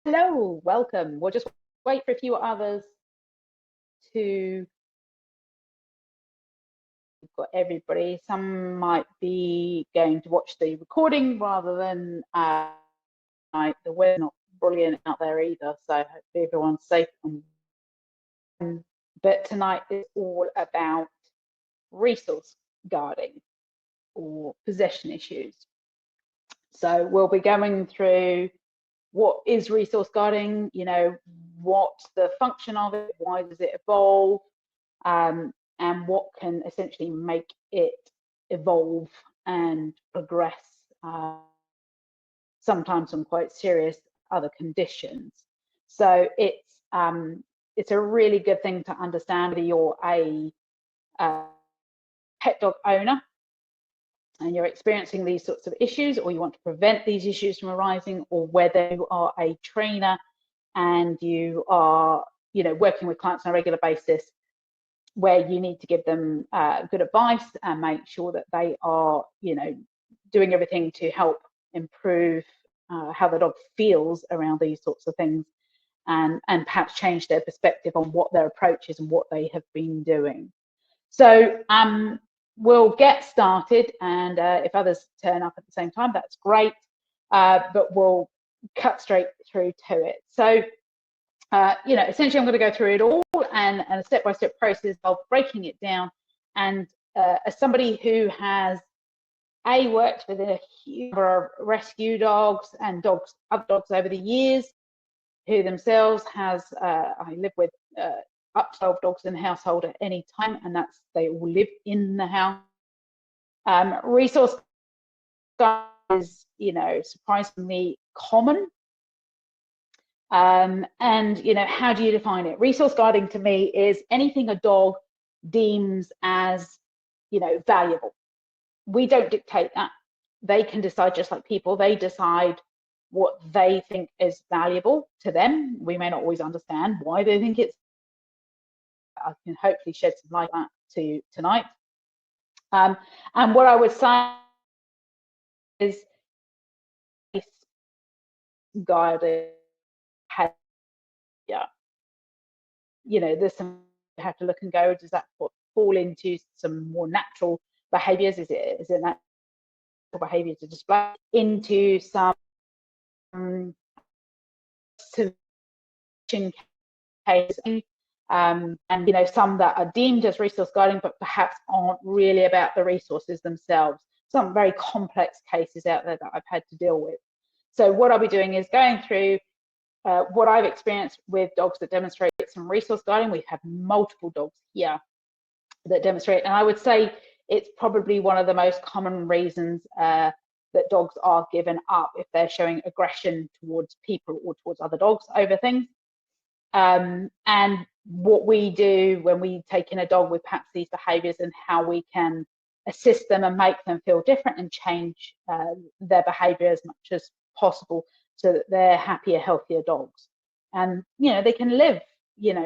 Hello, welcome. We'll just wait for a few others to. We've got everybody. Some might be going to watch the recording rather than the weather's not brilliant out there either, so hopefully everyone's safe. But tonight is all about resource guarding or possession issues. So we'll be going through what is resource guarding, what's the function of it, why does it evolve, and what can essentially make it evolve and progress, sometimes some quite serious other conditions. So it's a really good thing to understand whether you're a pet dog owner and you're experiencing these sorts of issues, or you want to prevent these issues from arising, or whether you are a trainer and you are, working with clients on a regular basis where you need to give them good advice and make sure that they are, doing everything to help improve how the dog feels around these sorts of things, and perhaps change their perspective on what their approach is and what they have been doing. So we'll get started, and if others turn up at the same time, that's great, but we'll cut straight through to it. So, essentially I'm going to go through it all and a step-by-step process of breaking it down. And as somebody who has worked with a huge number of rescue dogs and other dogs over the years, who themselves I live with up to 12 dogs in the household at any time, and they all live in the house. Resource is, surprisingly common. And, how do you define it? Resource guarding to me is anything a dog deems as, valuable. We don't dictate that. They can decide, just like people, they decide what they think is valuable to them. We may not always understand why they think it's. I can hopefully shed some light on that to you tonight. And what I would say is guided. There's some you have to look and go, does that fall into some more natural behaviours? Is it natural behaviour to display into some cases, and some that are deemed as resource guarding but perhaps aren't really about the resources themselves. Some very complex cases out there that I've had to deal with. So what I'll be doing is going through what I've experienced with dogs that demonstrate some resource guarding. We have multiple dogs here that demonstrate, and I would say it's probably one of the most common reasons that dogs are given up if they're showing aggression towards people or towards other dogs over things. And what we do when we take in a dog with perhaps these behaviours, and how we can assist them and make them feel different and change their behaviour as much as possible, so that they're happier, healthier dogs, and they can live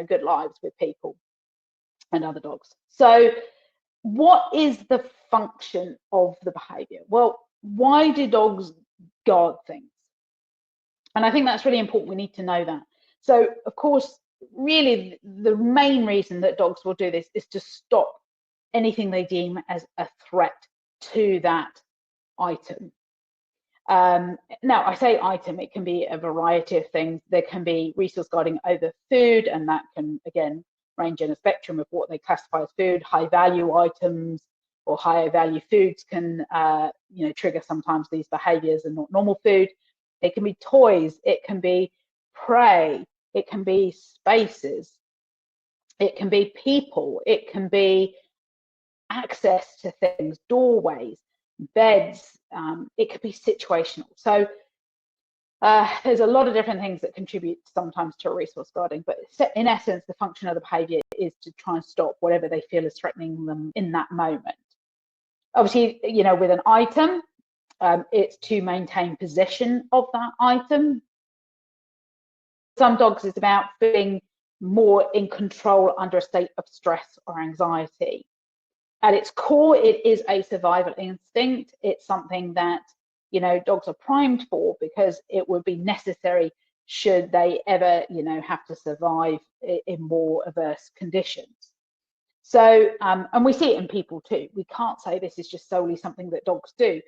good lives with people and other dogs. So what is the function of the behaviour? Well, why do dogs guard things? And I think that's really important. We need to know that. So of course, really the main reason that dogs will do this is to stop anything they deem as a threat to that item. Now, I say item, it can be a variety of things. There can be resource guarding over food, and that can, again, range in a spectrum of what they classify as food. High value items or higher value foods can, trigger sometimes these behaviors and not normal food. It can be toys, it can be prey, it can be spaces, it can be people, it can be access to things, doorways, beds, it could be situational. So there's a lot of different things that contribute sometimes to resource guarding, but in essence, the function of the behaviour is to try and stop whatever they feel is threatening them in that moment. Obviously, with an item, it's to maintain possession of that item. Some dogs, it's about feeling more in control under a state of stress or anxiety. At its core, it is a survival instinct. It's something that, dogs are primed for, because it would be necessary should they ever, have to survive in more adverse conditions. So, and we see it in people too. We can't say this is just solely something that dogs do.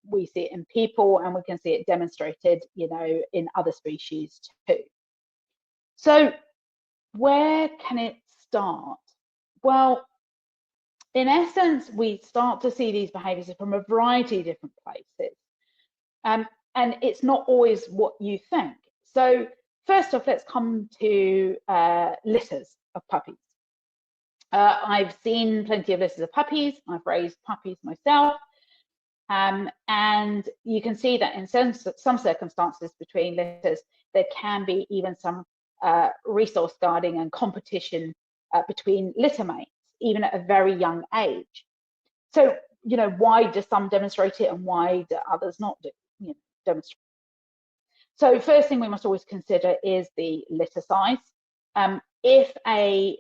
We see it in people, and we can see it demonstrated, in other species too. So where can it start? Well, in essence, we start to see these behaviours from a variety of different places. And it's not always what you think. So first off, let's come to litters of puppies. I've seen plenty of litters of puppies. I've raised puppies myself. And you can see that in some circumstances between litters, there can be even some resource guarding and competition between litter mates, even at a very young age. So, why do some demonstrate it and why do others not demonstrate? So first thing we must always consider is the litter size. If a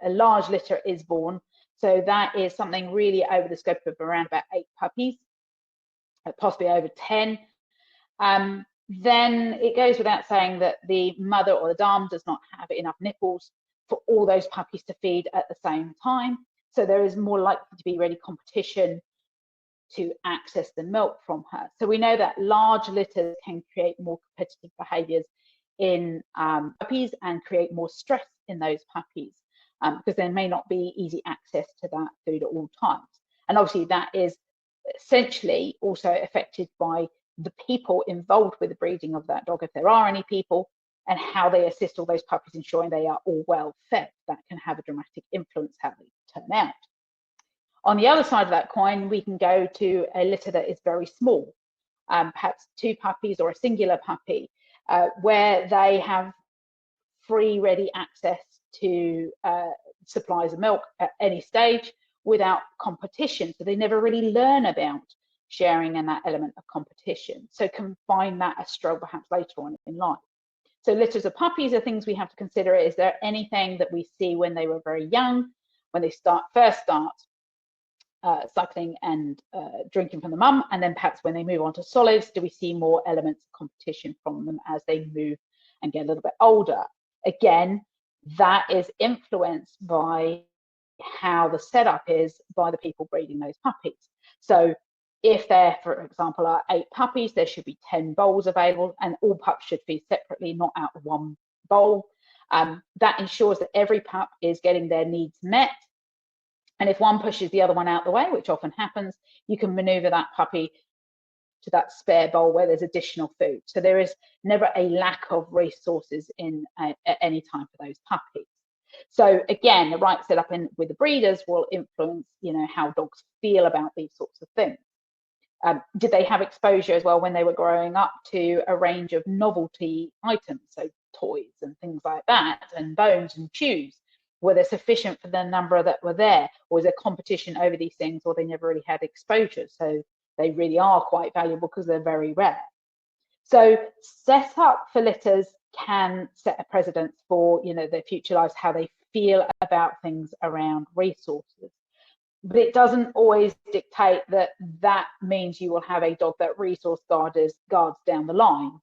large litter is born, so that is something really over the scope of around about 8 puppies, possibly over 10, then it goes without saying that the mother or the dam does not have enough nipples for all those puppies to feed at the same time. So there is more likely to be really competition to access the milk from her. So we know that large litters can create more competitive behaviours in puppies and create more stress in those puppies because there may not be easy access to that food at all times. And obviously that is essentially also affected by the people involved with the breeding of that dog, if there are any people, and how they assist all those puppies ensuring they are all well fed. That can have a dramatic influence how they turn out. On the other side of that coin, we can go to a litter that is very small, perhaps 2 puppies or a singular puppy, where they have free, ready access to supplies of milk at any stage without competition. So they never really learn about sharing and that element of competition. So can find that a struggle perhaps later on in life. So litters of puppies are things we have to consider. Is there anything that we see when they were very young, when they first start suckling and drinking from the mum, and then perhaps when they move on to solids, do we see more elements of competition from them as they move and get a little bit older? Again, that is influenced by how the setup is by the people breeding those puppies. So if there, for example, are 8 puppies, there should be 10 bowls available, and all pups should feed separately, not out of one bowl. That ensures that every pup is getting their needs met. And if one pushes the other one out the way, which often happens, you can maneuver that puppy to that spare bowl where there's additional food. So there is never a lack of resources at any time for those puppies. So again, the right setup with the breeders will influence, how dogs feel about these sorts of things. Did they have exposure as well when they were growing up to a range of novelty items, so toys and things like that, and bones and chews? Were they sufficient for the number that were there, or was there competition over these things, or they never really had exposure? So they really are quite valuable because they're very rare. So set up for litters can set a precedent for, their future lives, how they feel about things around resources. But it doesn't always dictate that means you will have a dog that resource guards down the line.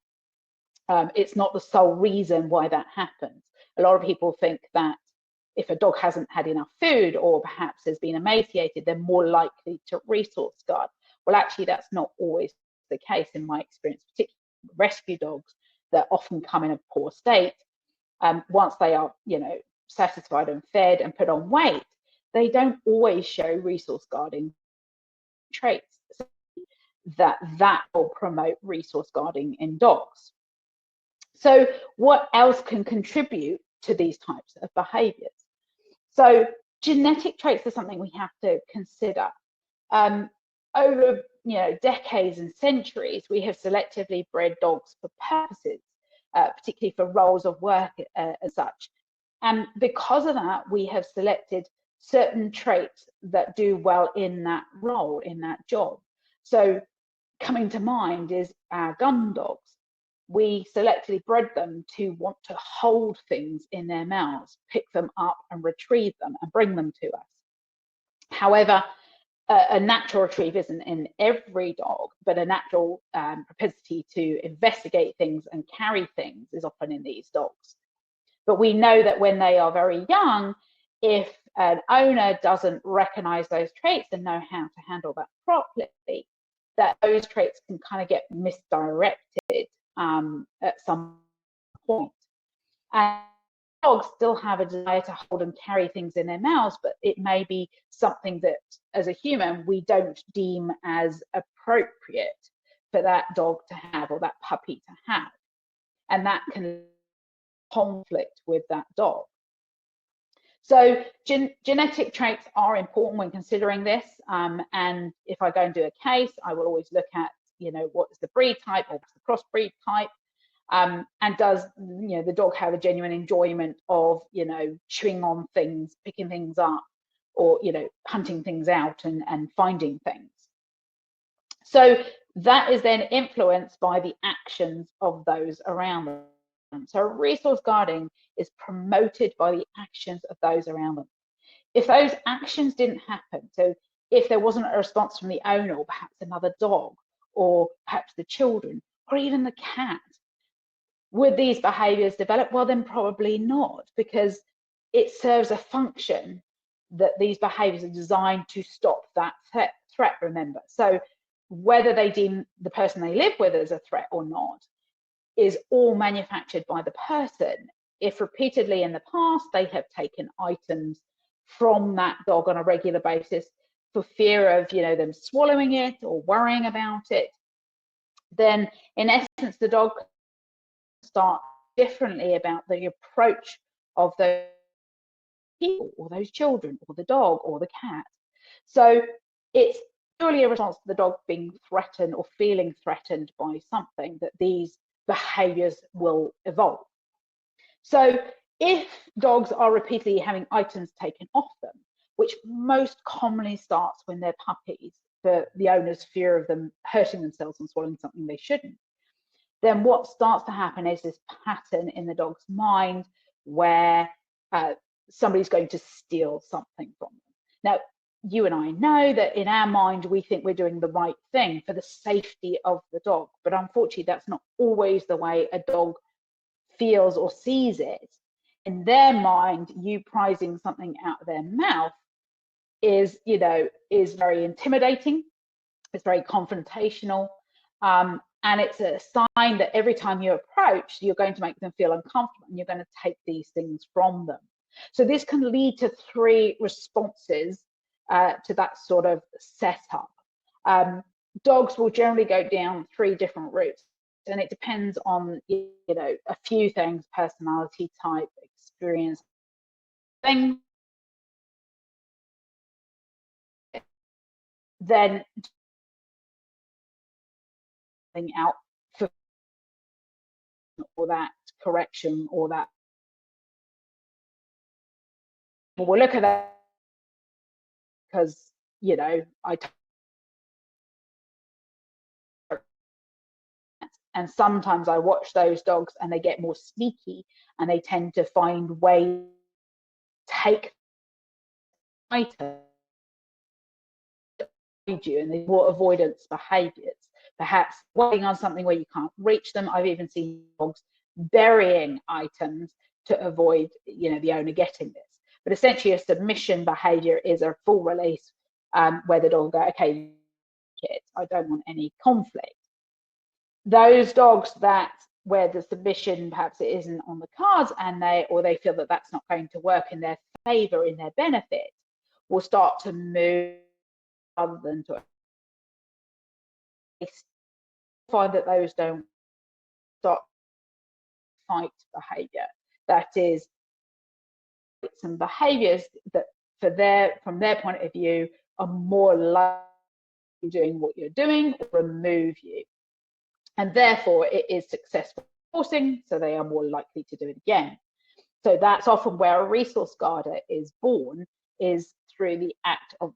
It's not the sole reason why that happens. A lot of people think that if a dog hasn't had enough food or perhaps has been emaciated, they're more likely to resource guard. Well, actually, that's not always the case in my experience, particularly rescue dogs that often come in a poor state. Once they are, satisfied and fed and put on weight, they don't always show resource guarding traits. So that will promote resource guarding in dogs. So what else can contribute to these types of behaviours? So genetic traits are something we have to consider. Over decades and centuries, we have selectively bred dogs for purposes, particularly for roles of work as such. And because of that, we have selected certain traits that do well in that role, in that job. So coming to mind is our gun dogs. We selectively bred them to want to hold things in their mouths, pick them up and retrieve them and bring them to us. However, a natural retrieve isn't in every dog, but a natural propensity to investigate things and carry things is often in these dogs. But we know that when they are very young, if an owner doesn't recognize those traits and know how to handle that properly, that those traits can kind of get misdirected at some point. And dogs still have a desire to hold and carry things in their mouths, but it may be something that as a human we don't deem as appropriate for that dog to have or that puppy to have. And that can conflict with that dog. So genetic traits are important when considering this. And if I go and do a case, I will always look at, what is the breed type or what's the crossbreed type. And does the dog have a genuine enjoyment of chewing on things, picking things up, or hunting things out and finding things. So that is then influenced by the actions of those around them. So resource guarding is promoted by the actions of those around them. If those actions didn't happen, so if there wasn't a response from the owner or perhaps another dog or perhaps the children or even the cat, would these behaviours develop? Well, then probably not, because it serves a function that these behaviours are designed to stop that threat, remember. So whether they deem the person they live with as a threat or not is all manufactured by the person. If repeatedly in the past they have taken items from that dog on a regular basis for fear of them swallowing it or worrying about it, then in essence the dog start differently about the approach of those people or those children or the dog or the cat. So it's purely a response to the dog being threatened or feeling threatened by something that these behaviours will evolve. So if dogs are repeatedly having items taken off them, which most commonly starts when they're puppies, for the owner's fear of them hurting themselves and swallowing something they shouldn't, then what starts to happen is this pattern in the dog's mind where somebody's going to steal something from them. Now, you and I know that in our mind, we think we're doing the right thing for the safety of the dog, but unfortunately, that's not always the way a dog feels or sees it. In their mind, you prizing something out of their mouth is very intimidating. It's very confrontational. And it's a sign that every time you approach, you're going to make them feel uncomfortable and you're going to take these things from them. So this can lead to 3 responses to that sort of setup. Dogs will generally go down 3 different routes, and it depends on a few things: personality type, experience, things. Then out for or that correction or that. We'll look at that because and sometimes I watch those dogs and they get more sneaky and they tend to find ways to take items you, and there's more avoidance behaviors, perhaps waiting on something where you can't reach them. I've even seen dogs burying items to avoid the owner getting this. But essentially a submission behavior is a full release where the dog will go, okay, I don't want any conflict. Those dogs where the submission perhaps it isn't on the cards and they feel that that's not going to work in their favor, in their benefit, will start to move rather than to find that those don't start fight behavior. That is some behaviors that from their point of view are more likely doing what you're doing, remove you. And therefore it is successful forcing, so they are more likely to do it again. So that's often where a resource guarder is born, is through the act of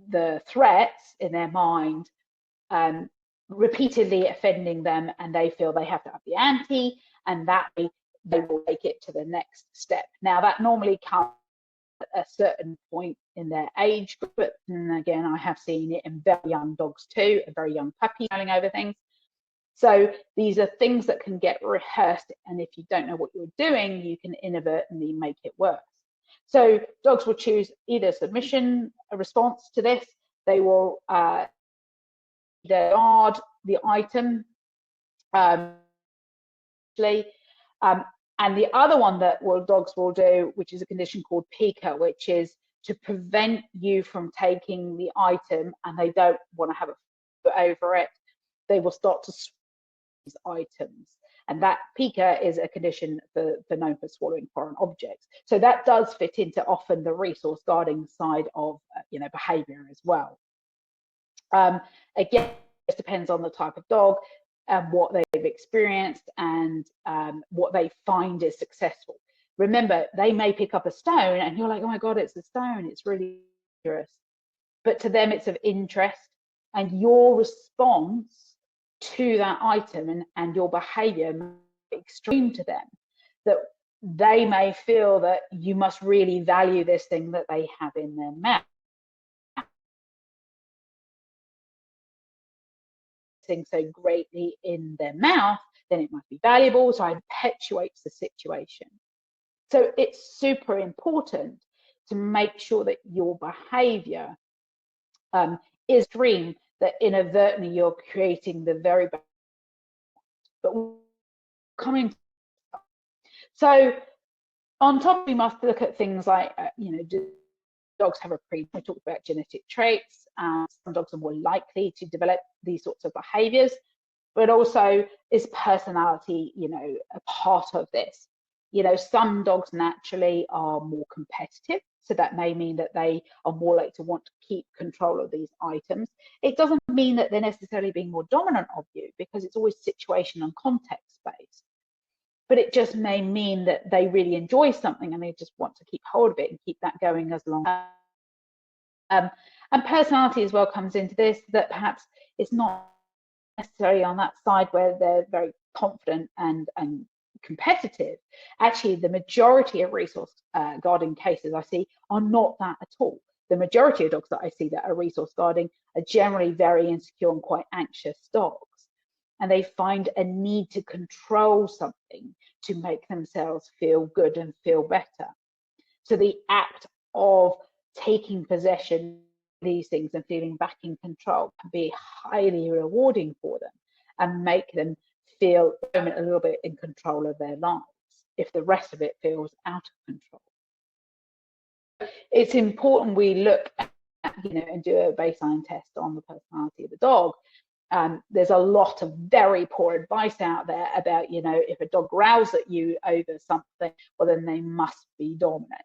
the threats in their mind repeatedly offending them, and they feel they have to up the ante, and that they will take it to the next step. Now that normally comes a certain point in their age group. And again, I have seen it in very young dogs too, a very young puppy falling over things. So these are things that can get rehearsed, and if you don't know what you're doing, you can inadvertently make it worse. So dogs will choose either submission, a response to this. They will either guard the item, and the other one that dogs will do, which is a condition called pica, which is to prevent you from taking the item, and they don't want to have a foot over it. They will start to items, and that pica is a condition known for swallowing foreign objects. So that does fit into often the resource guarding side of behavior as well. Again, it depends on the type of dog and what they've experienced and what they find is successful. Remember, they may pick up a stone and you're like, oh my God, it's a stone, it's really dangerous. But to them, it's of interest, and your response to that item and your behavior may be extreme to them, that they may feel that you must really value this thing that they have in their mouth. So greatly in their mouth, then it must be valuable, so it perpetuates the situation. So it's super important to make sure that your behavior is extreme, that inadvertently you're creating the very best. But coming, so on top, we must look at things like do dogs have we talked about genetic traits. Some dogs are more likely to develop these sorts of behaviors, but also is personality a part of this. Some dogs naturally are more competitive, so that may mean that they are more likely to want to keep control of these items. It doesn't mean that they're necessarily being more dominant of you, because it's always situation and context based. But it just may mean that they really enjoy something and they just want to keep hold of it and keep that going as long. And personality as well comes into this, that perhaps it's not necessarily on that side where they're very confident and competitive. Actually, the majority of resource guarding cases I see are not that at all. The majority of dogs that I see that are resource guarding are generally very insecure and quite anxious dogs. And they find a need to control something to make themselves feel good and feel better. So the act of taking possession of these things and feeling back in control can be highly rewarding for them and make them feel a little bit in control of their lives if the rest of it feels out of control. It's important we look at, and do a baseline test on the personality of the dog. There's a lot of very poor advice out there about, if a dog growls at you over something, well, then they must be dominant.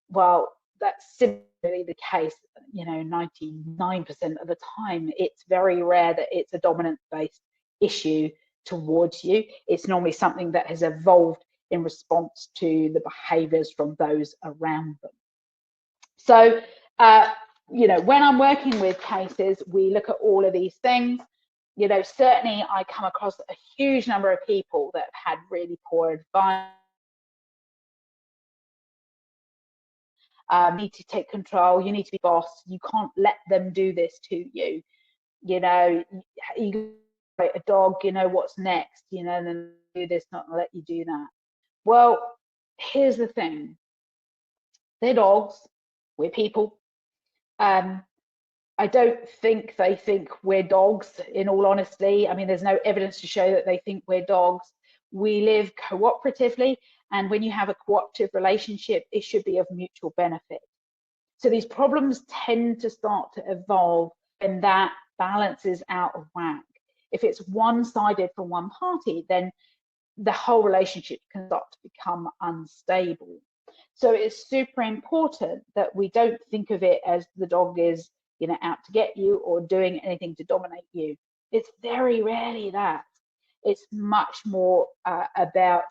Well, that's simply the case. 99% of the time, it's very rare that it's a dominant-based issue towards you. It's normally something that has evolved in response to the behaviors from those around them. So, when I'm working with cases, we look at all of these things. Certainly I come across a huge number of people that have had really poor advice. Need to take control, you need to be boss, you can't let them do this to you. You a dog, what's next, and then do this, not let you do that. Well, here's the thing. They're dogs, we're people. I don't think they think we're dogs, in all honesty. I mean, there's no evidence to show that they think we're dogs. We live cooperatively, and when you have a cooperative relationship, it should be of mutual benefit. So these problems tend to start to evolve when that balance is out of whack. If it's one-sided from one party, then the whole relationship can start to become unstable. So it's super important that we don't think of it as the dog is, out to get you or doing anything to dominate you. It's very rarely that. It's much more about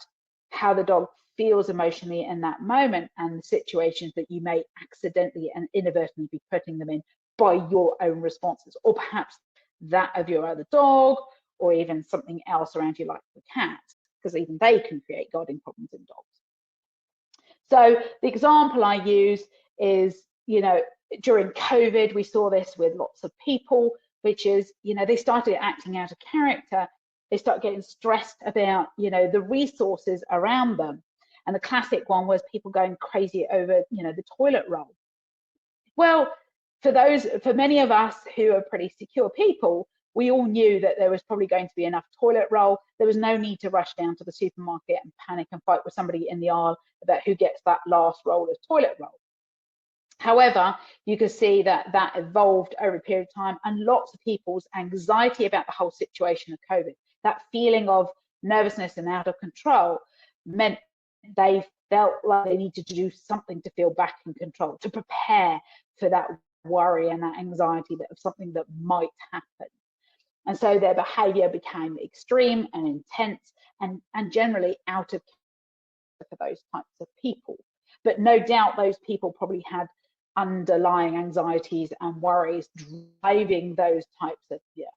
how the dog feels emotionally in that moment and the situations that you may accidentally and inadvertently be putting them in by your own responses, or perhaps that of your other dog, or even something else around you like the cat, because even they can create guarding problems in dogs. So the example I use is, during COVID, we saw this with lots of people, which is, they started acting out of character. They start getting stressed about, the resources around them. And the classic one was people going crazy over, the toilet roll. Well, for many of us who are pretty secure people, we all knew that there was probably going to be enough toilet roll. There was no need to rush down to the supermarket and panic and fight with somebody in the aisle about who gets that last roll of toilet roll. However, you can see that that evolved over a period of time, and lots of people's anxiety about the whole situation of COVID, that feeling of nervousness and out of control, meant they felt like they needed to do something to feel back in control, to prepare for that worry and that anxiety of something that might happen. And so their behavior became extreme and intense and generally out of for those types of people. But no doubt those people probably had underlying anxieties and worries driving those types of fear.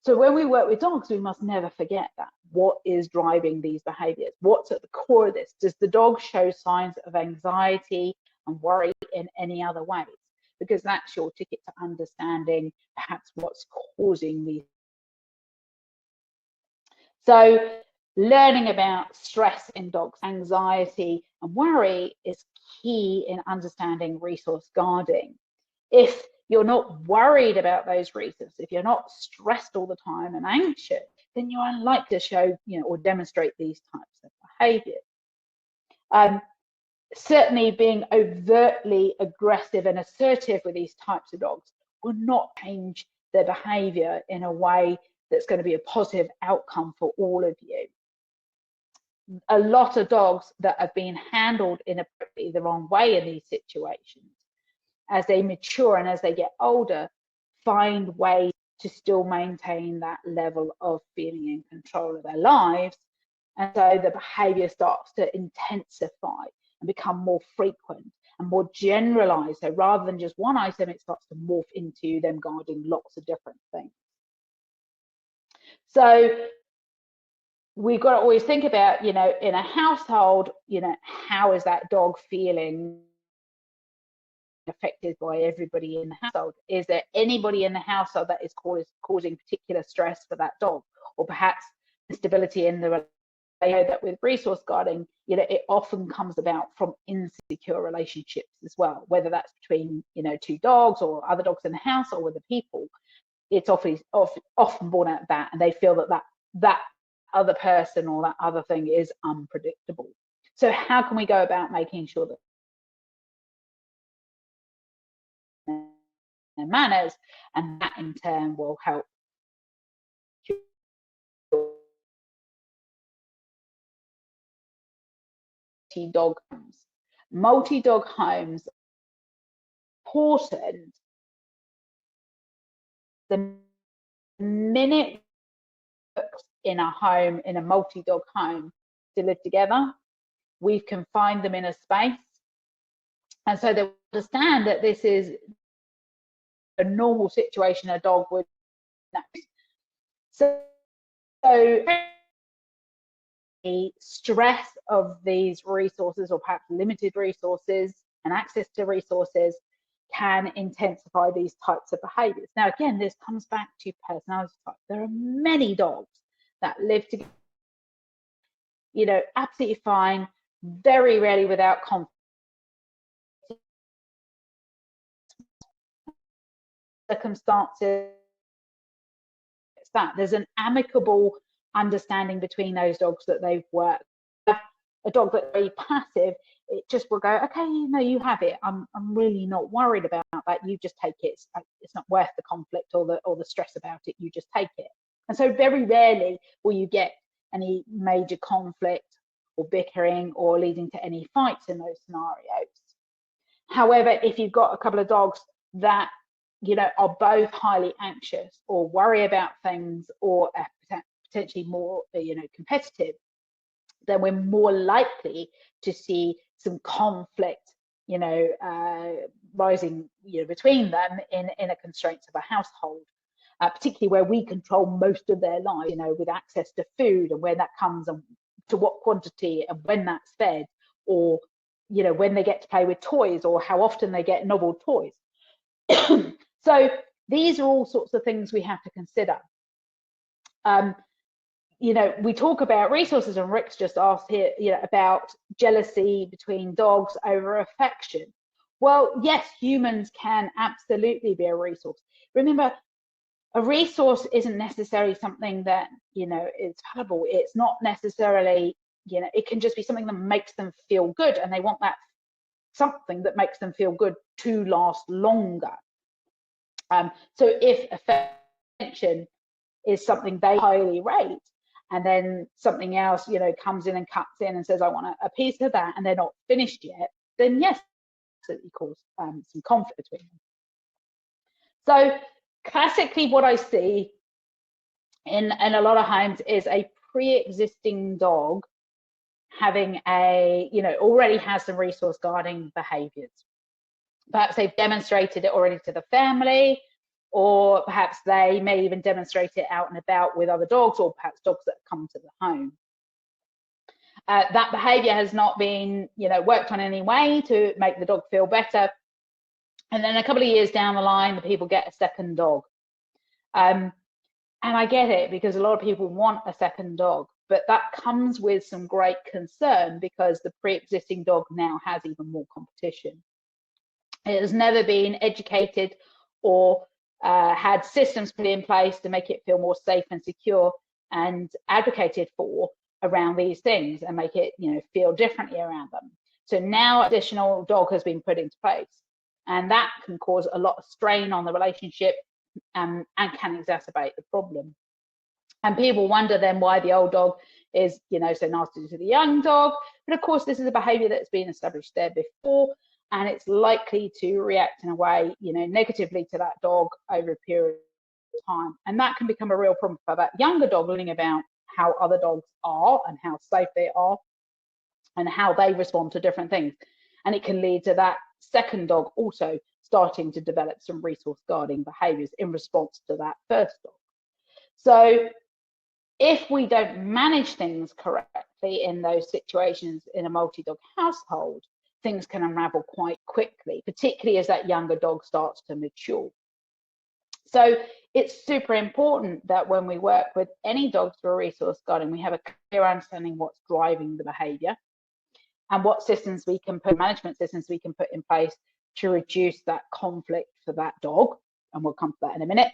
So when we work with dogs, we must never forget that. What is driving these behaviors? What's at the core of this? Does the dog show signs of anxiety and worry in any other ways? Because that's your ticket to understanding perhaps what's causing these. So learning about stress in dogs, anxiety and worry is key in understanding resource guarding. If you're not worried about those reasons, if you're not stressed all the time and anxious, then you're unlikely to show, or demonstrate these types of behaviors. Certainly being overtly aggressive and assertive with these types of dogs will not change their behavior in a way that's going to be a positive outcome for all of you. A lot of dogs that have been handled inappropriately the wrong way in these situations, as they mature and as they get older, find ways to still maintain that level of feeling in control of their lives. And so the behavior starts to intensify and become more frequent and more generalized. So rather than just one item, it starts to morph into them guarding lots of different things. So we've got to always think about, in a household, how is that dog feeling affected by everybody in the household? Is there anybody in the household that is causing particular stress for that dog, or perhaps instability in the that with resource guarding, it often comes about from insecure relationships as well, whether that's between, two dogs or other dogs in the house or with the people. It's often born out of that, and they feel that other person or that other thing is unpredictable. So how can we go about making sure that their manners, and that in turn will help multi-dog homes. Multi-dog homes are important. The minute in a home, in a multi-dog home, to live together, we've confined them in a space, and so they understand that this is a normal situation a dog would know. So the stress of these resources, or perhaps limited resources and access to resources, can intensify these types of behaviors. Now, again, this comes back to personality type. There are many dogs that live together, absolutely fine, very rarely without conflict. Circumstances, that there's an amicable understanding between those dogs that they've worked. A dog that's very passive, it just will go, okay, you have it. I'm really not worried about that. You just take it. It's not worth the conflict or the stress about it. You just take it. And so very rarely will you get any major conflict or bickering or leading to any fights in those scenarios. However, if you've got a couple of dogs that are both highly anxious or worry about things, or potentially more, competitive, then we're more likely to see some conflict, rising, between them in a constraints of a household, particularly where we control most of their lives, with access to food and where that comes and to what quantity and when that's fed, or you know, when they get to play with toys or how often they get novel toys. So these are all sorts of things we have to consider. You know, we talk about resources, and Rick's just asked here, you know, about jealousy between dogs over affection. Well, yes, humans can absolutely be a resource. Remember, a resource isn't necessarily something that, you know, is valuable. It's not necessarily, you know, it can just be something that makes them feel good, and they want that something that makes them feel good to last longer. So if affection is something they highly rate, and then something else, you know, comes in and cuts in and says, I want a piece of that, and they're not finished yet, then yes, it cause some conflict between them. So classically, what I see in a lot of homes is a pre-existing dog having a, you know, already has some resource guarding behaviors. Perhaps they've demonstrated it already to the family, or perhaps they may even demonstrate it out and about with other dogs, or perhaps dogs that come to the home. That behavior has not been, you know, worked on in any way to make the dog feel better. And then a couple of years down the line, the people get a second dog. And I get it, because a lot of people want a second dog, but that comes with some great concern, because the pre-existing dog now has even more competition. It has never been educated or had systems put in place to make it feel more safe and secure, and advocated for around these things, and make it, you know, feel differently around them. So now additional dog has been put into place, and that can cause a lot of strain on the relationship, and can exacerbate the problem. And people wonder then why the old dog is, you know, so nasty to the young dog. But of course, this is a behavior that's been established there before, and it's likely to react in a way, you know, negatively to that dog over a period of time. And that can become a real problem for that younger dog, learning about how other dogs are and how safe they are and how they respond to different things. And it can lead to that second dog also starting to develop some resource guarding behaviors in response to that first dog. So if we don't manage things correctly in those situations in a multi-dog household, things can unravel quite quickly, particularly as that younger dog starts to mature. So it's super important that when we work with any dogs for resource guarding, we have a clear understanding what's driving the behavior and what systems we can put, management systems we can put in place to reduce that conflict for that dog. And we'll come to that in a minute.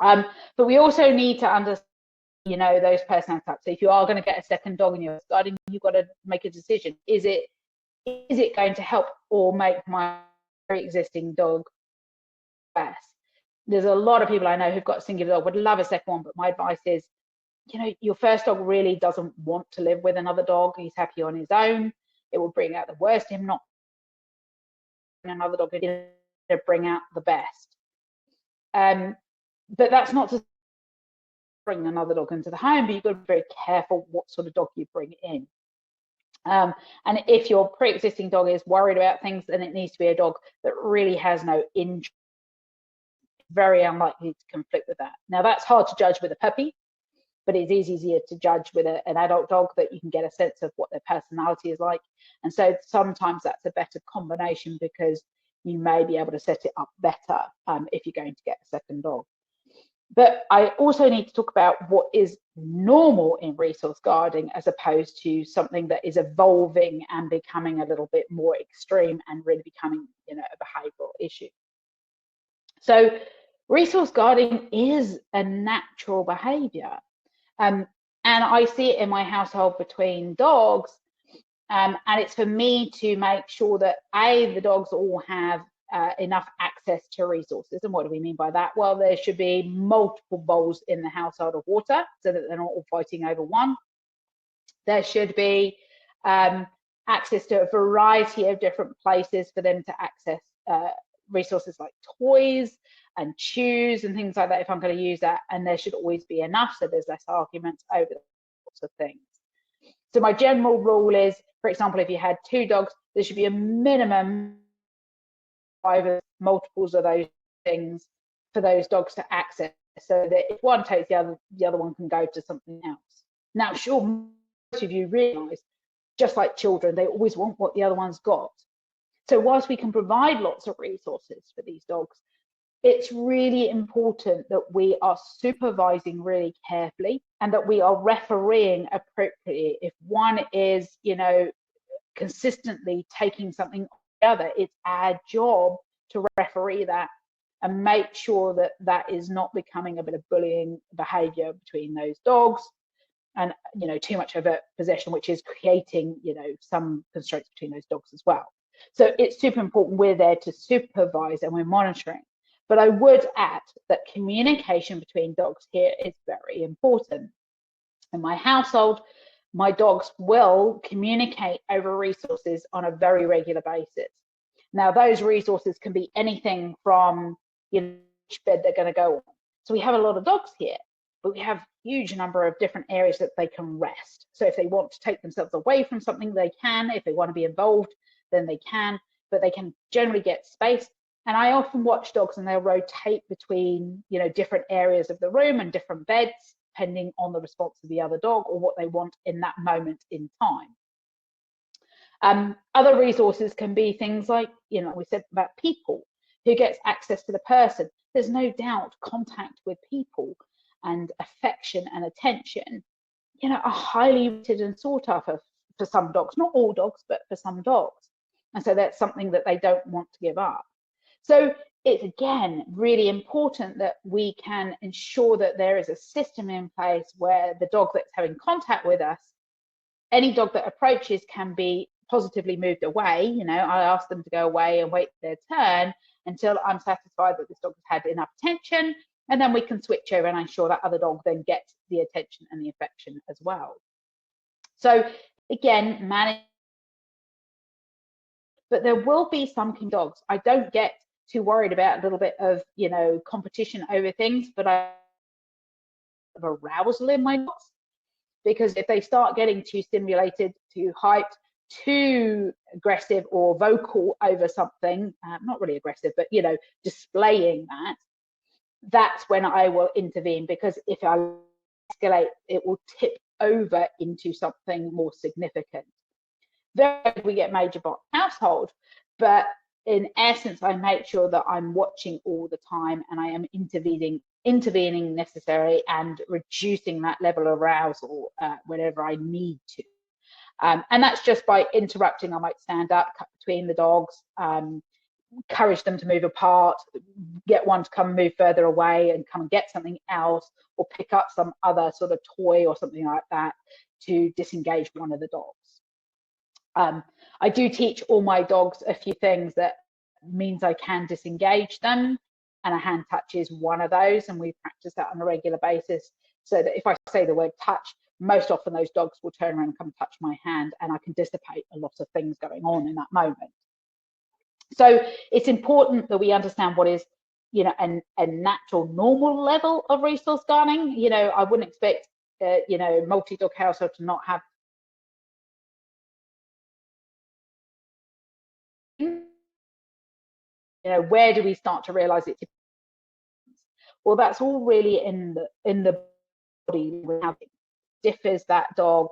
But we also need to understand, you know, those personality types. So if you are going to get a second dog and you're guarding, you've got to make a decision. Is it going to help or make my existing dog best? There's a lot of people I know who've got a singular dog, would love a second one, but my advice is, you know, your first dog really doesn't want to live with another dog. He's happy on his own. It will bring out the worst in him, not another dog to bring out the best. But that's not to bring another dog into the home, but you've got to be very careful what sort of dog you bring in. And if your pre-existing dog is worried about things, then it needs to be a dog that really has no interest. Very unlikely to conflict with that. Now, that's hard to judge with a puppy, but it is easier to judge with an adult dog, that you can get a sense of what their personality is like. And so sometimes that's a better combination, because you may be able to set it up better if you're going to get a second dog. But I also need to talk about what is normal in resource guarding, as opposed to something that is evolving and becoming a little bit more extreme and really becoming, you know, a behavioral issue. So resource guarding is a natural behavior. And I see it in my household between dogs. And it's for me to make sure that the dogs all have enough access to resources. And what do we mean by that? Well, there should be multiple bowls in the household of water, so that they're not all fighting over one. There should be access to a variety of different places for them to access resources like toys and chews and things like that, if I'm going to use that. And there should always be enough, so there's less arguments over sorts of things. So my general rule is, for example, if you had 2 dogs, there should be a minimum 5 multiples of those things for those dogs to access, so that if one takes the other one can go to something else. Now, sure, most of you realise just like children, they always want what the other one's got. So whilst we can provide lots of resources for these dogs, it's really important that we are supervising really carefully and that we are refereeing appropriately. If one is, consistently taking something or the other, it's our job to referee that and make sure that that is not becoming a bit of bullying behavior between those dogs, and too much overt possession, which is creating some constraints between those dogs as well. So it's super important we're there to supervise and we're monitoring. But I would add that communication between dogs here is very important. In my household, my dogs will communicate over resources on a very regular basis. Now, those resources can be anything from which bed they're going to go on. So we have a lot of dogs here, but we have a huge number of different areas that they can rest. So if they want to take themselves away from something, they can. If they want to be involved, then they can, but they can generally get space. And I often watch dogs and they'll rotate between, different areas of the room and different beds, depending on the response of the other dog or what they want in that moment in time. Other resources can be things like, we said about people, who gets access to the person. There's no doubt contact with people and affection and attention, are highly rated and sought after for some dogs, not all dogs, but for some dogs. And so that's something that they don't want to give up. So it's, again, really important that we can ensure that there is a system in place where the dog that's having contact with us, any dog that approaches, can be positively moved away. I ask them to go away and wait their turn until I'm satisfied that this dog has had enough attention, and then we can switch over and ensure that other dog then gets the attention and the affection as well. So again, manage, but there will be some dogs. I don't get too worried about a little bit of competition over things, but I have arousal in my dogs, because if they start getting too stimulated, too hyped, too aggressive or vocal over something, not really aggressive, but displaying that's when I will intervene, because if I escalate, it will tip over into something more significant. Then we get major bond household, but in essence, I make sure that I'm watching all the time and I am intervening necessary and reducing that level of arousal whenever I need to. And that's just by interrupting. I might stand up, cut between the dogs, encourage them to move apart, get one to come move further away and come and get something else, or pick up some other sort of toy or something like that to disengage one of the dogs. I do teach all my dogs a few things that means I can disengage them, and a hand touch is one of those, and we practice that on a regular basis, so that if I say the word touch, most often those dogs will turn around and come touch my hand, and I can dissipate a lot of things going on in that moment. So it's important that we understand what is, a natural, normal level of resource guarding. I wouldn't expect, multi-dog household to not have. Where do we start to realize it? Well, that's all really in the body. How it differs that dog,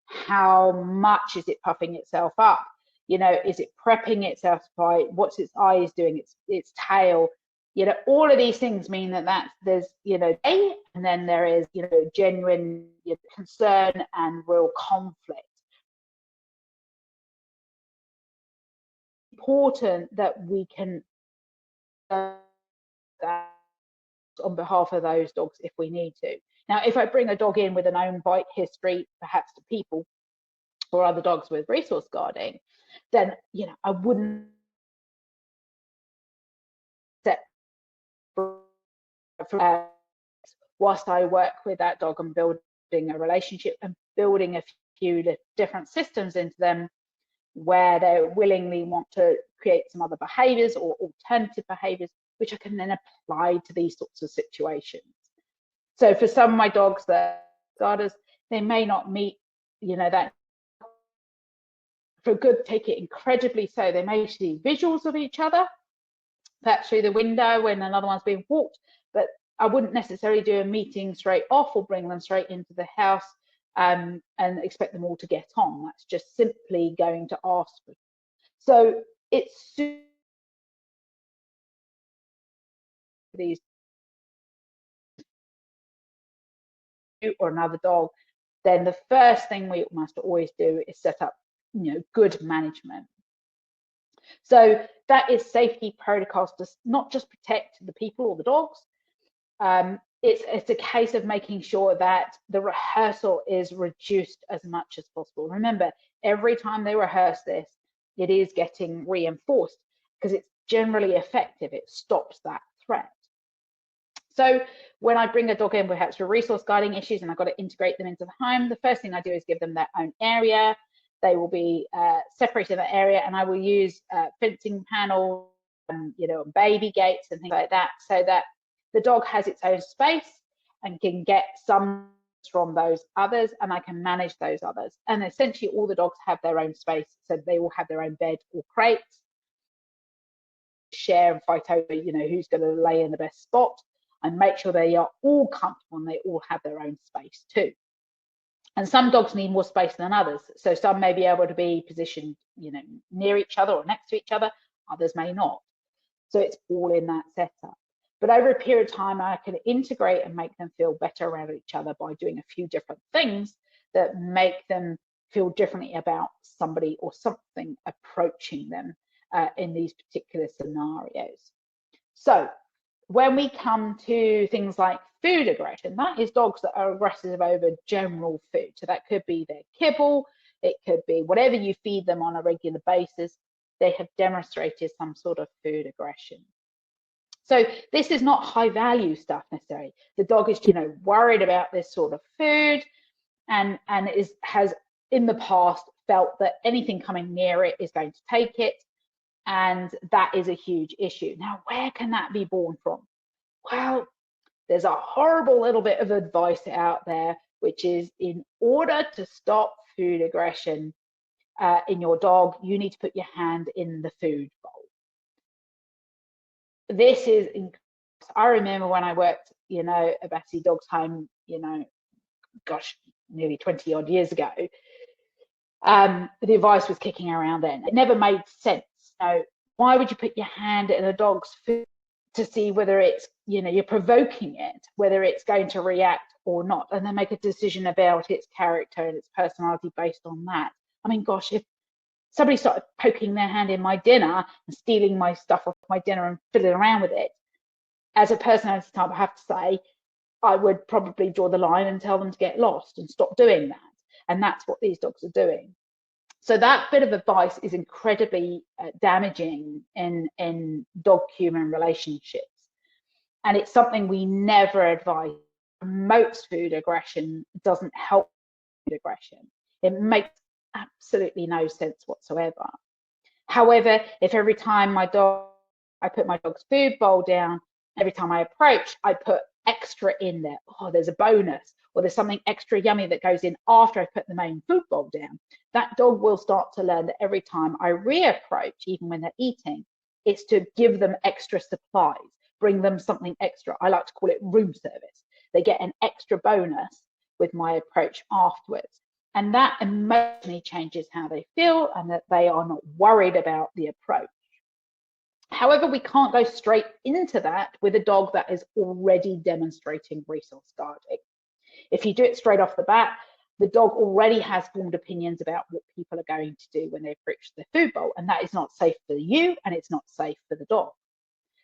how much is it puffing itself up? Is it prepping itself by what's its eyes doing, its tail? All of these things mean that there's and then there is genuine concern and real conflict. Important that we can that on behalf of those dogs if we need to. Now, if I bring a dog in with an own bite history, perhaps to people or other dogs with resource guarding, then I wouldn't set whilst I work with that dog and building a relationship and building a few different systems into them where they willingly want to create some other behaviours or alternative behaviours, which I can then apply to these sorts of situations. So for some of my dogs that guarders, they may not meet, that for good, take it incredibly so. They may see visuals of each other, perhaps through the window when another one's being walked, but I wouldn't necessarily do a meeting straight off or bring them straight into the house. and expect them all to get on. That's just simply going to ask for. So it's these or another dog, then the first thing we must always do is set up, good management. So that is safety protocols to not just protect the people or the dogs. It's a case of making sure that the rehearsal is reduced as much as possible. Remember, every time they rehearse this, it is getting reinforced because it's generally effective. It stops that threat. So when I bring a dog in, perhaps for resource guarding issues, and I've got to integrate them into the home, the first thing I do is give them their own area. They will be separated in that area, and I will use fencing panels, and, baby gates and things like that, so that the dog has its own space and can get some from those others, and I can manage those others. And essentially, all the dogs have their own space, so they all have their own bed or crates. Share and fight over, who's going to lay in the best spot, and make sure they are all comfortable and they all have their own space too. And some dogs need more space than others. So some may be able to be positioned, near each other or next to each other. Others may not. So it's all in that setup. But over a period of time, I can integrate and make them feel better around each other by doing a few different things that make them feel differently about somebody or something approaching them in these particular scenarios. So when we come to things like food aggression, that is dogs that are aggressive over general food. So that could be their kibble, it could be whatever you feed them on a regular basis. They have demonstrated some sort of food aggression. So this is not high value stuff necessarily. The dog is, worried about this sort of food and has in the past felt that anything coming near it is going to take it. And that is a huge issue. Now, where can that be born from? Well, there's a horrible little bit of advice out there, which is in order to stop food aggression in your dog, you need to put your hand in the food bowl. This is, I remember when I worked, at Battersea Dogs Home, nearly 20 odd years ago, the advice was kicking around then. It never made sense. Why would you put your hand in a dog's food to see whether it's, you're provoking it, whether it's going to react or not, and then make a decision about its character and its personality based on that? I mean, gosh, if somebody started poking their hand in my dinner and stealing my stuff off my dinner and fiddling around with it, as a personality type, I have to say, I would probably draw the line and tell them to get lost and stop doing that. And that's what these dogs are doing. So that bit of advice is incredibly damaging in dog-human relationships. And it's something we never advise. Promotes food aggression, doesn't help food aggression. It makes absolutely no sense whatsoever. However, if every time I put my dog's food bowl down, every time I approach, I put extra in there, there's a bonus, or there's something extra yummy that goes in after I put the main food bowl down, that dog will start to learn that every time I reapproach, even when they're eating, it's to give them extra supplies, bring them something extra. I like to call it room service. They get an extra bonus with my approach afterwards. And that emotionally changes how they feel and that they are not worried about the approach. However, we can't go straight into that with a dog that is already demonstrating resource guarding. If you do it straight off the bat, the dog already has formed opinions about what people are going to do when they approach the food bowl, and that is not safe for you and it's not safe for the dog.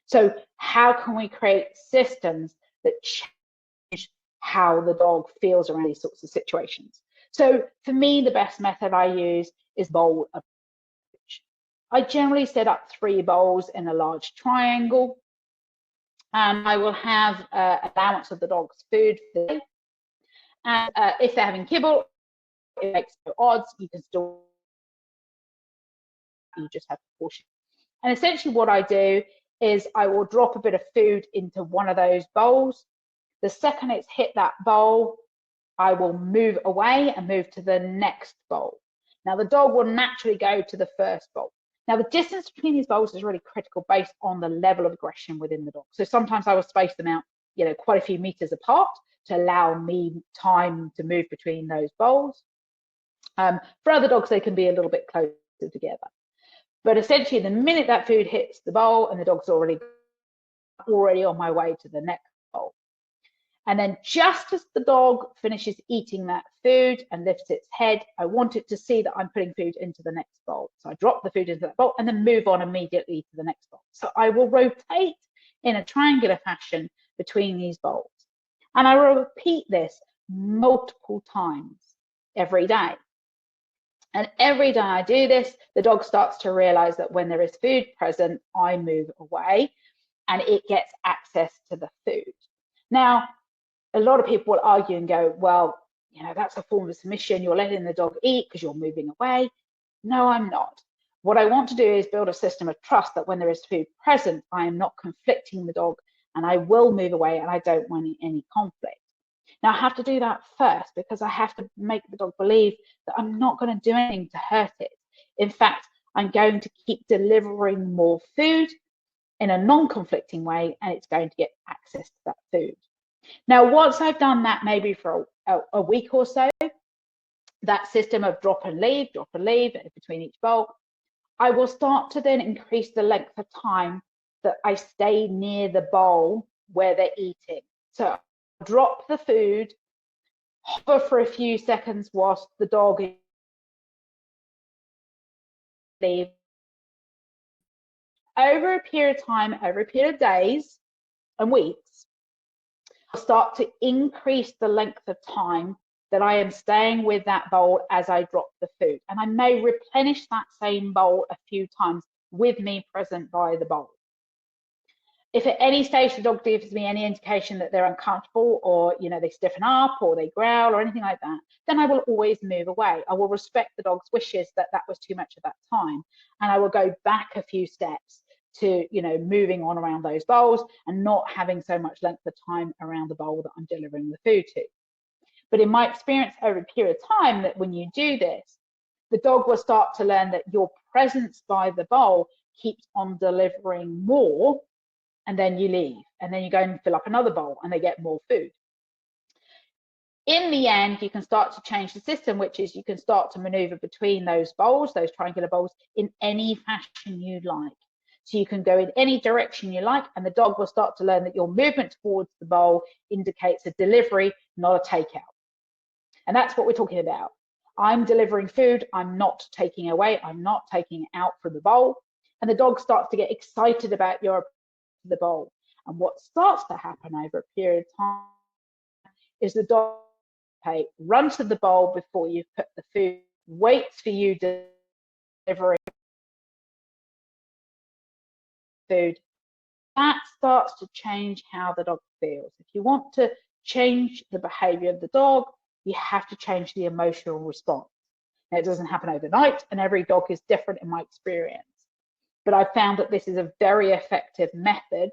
So how can we create systems that change how the dog feels around these sorts of situations? So for me, the best method I use is bowl approach. I generally set up 3 bowls in a large triangle, and I will have allowance of the dog's food for the day. And if they're having kibble, it makes no odds. You can still, you just have to portion. And essentially what I do is I will drop a bit of food into one of those bowls. The second it's hit that bowl, I will move away and move to the next bowl. Now the dog will naturally go to the first bowl. Now the distance between these bowls is really critical based on the level of aggression within the dog. So sometimes I will space them out, quite a few meters apart to allow me time to move between those bowls. For other dogs, they can be a little bit closer together. But essentially, the minute that food hits the bowl and the dog's already on my way to the next bowl. And then just as the dog finishes eating that food and lifts its head, I want it to see that I'm putting food into the next bowl. So I drop the food into that bowl and then move on immediately to the next bowl. So I will rotate in a triangular fashion between these bowls. And I will repeat this multiple times every day. And every day I do this, the dog starts to realize that when there is food present, I move away and it gets access to the food. Now, a lot of people will argue and go, well, that's a form of submission. You're letting the dog eat because you're moving away. No, I'm not. What I want to do is build a system of trust that when there is food present, I am not conflicting the dog and I will move away and I don't want any conflict. Now, I have to do that first because I have to make the dog believe that I'm not going to do anything to hurt it. In fact, I'm going to keep delivering more food in a non-conflicting way, and it's going to get access to that food. Now, once I've done that, maybe for a week or so, that system of drop and leave between each bowl, I will start to then increase the length of time that I stay near the bowl where they're eating. So I'll drop the food, hover for a few seconds whilst the dog leaves. Over a period of time, over a period of days and weeks, I'll start to increase the length of time that I am staying with that bowl as I drop the food. And I may replenish that same bowl a few times with me present by the bowl. If at any stage the dog gives me any indication that they're uncomfortable or, they stiffen up or they growl or anything like that, then I will always move away. I will respect the dog's wishes that was too much at that time. And I will go back a few steps to, moving on around those bowls and not having so much length of time around the bowl that I'm delivering the food to. But in my experience over a period of time, that when you do this, the dog will start to learn that your presence by the bowl keeps on delivering more, and then you leave, and then you go and fill up another bowl and they get more food. In the end, you can start to change the system, which is you can start to maneuver between those bowls, those triangular bowls, in any fashion you like. So you can go in any direction you like, and the dog will start to learn that your movement towards the bowl indicates a delivery, not a takeout. And that's what we're talking about. I'm delivering food, I'm not taking away, I'm not taking it out from the bowl. And the dog starts to get excited about your the bowl. And what starts to happen over a period of time is the dog runs to the bowl before you put the food, waits for you delivering food. That starts to change how the dog feels. If you want to change the behavior of the dog, you have to change the emotional response. Now, it doesn't happen overnight, and every dog is different in my experience. But I found that this is a very effective method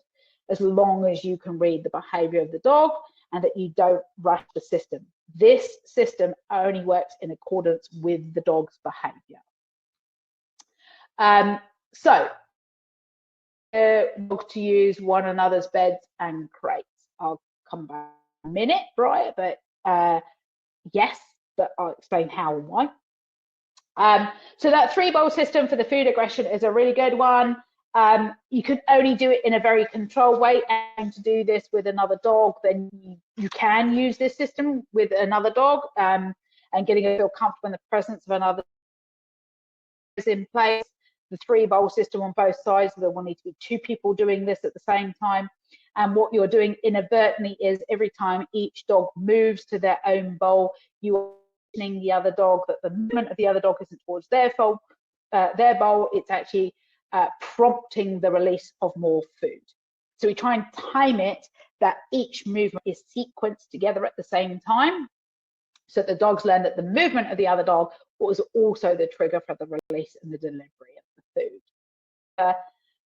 as long as you can read the behavior of the dog and that you don't rush the system. This system only works in accordance with the dog's behavior. To use one another's beds and crates. I'll come back in a minute, Brian, but yes, but I'll explain how and why. So that 3-bowl system for the food aggression is a really good one. You can only do it in a very controlled way, and to do this with another dog, then you can use this system with another dog, and getting it to feel comfortable in the presence of another is in place. The 3-bowl system on both sides, there will need to be 2 people doing this at the same time. And what you're doing inadvertently is every time each dog moves to their own bowl, you are teaching the other dog that the movement of the other dog isn't towards their bowl, it's actually prompting the release of more food. So we try and time it that each movement is sequenced together at the same time, so the dogs learn that the movement of the other dog was also the trigger for the release and the delivery of the food.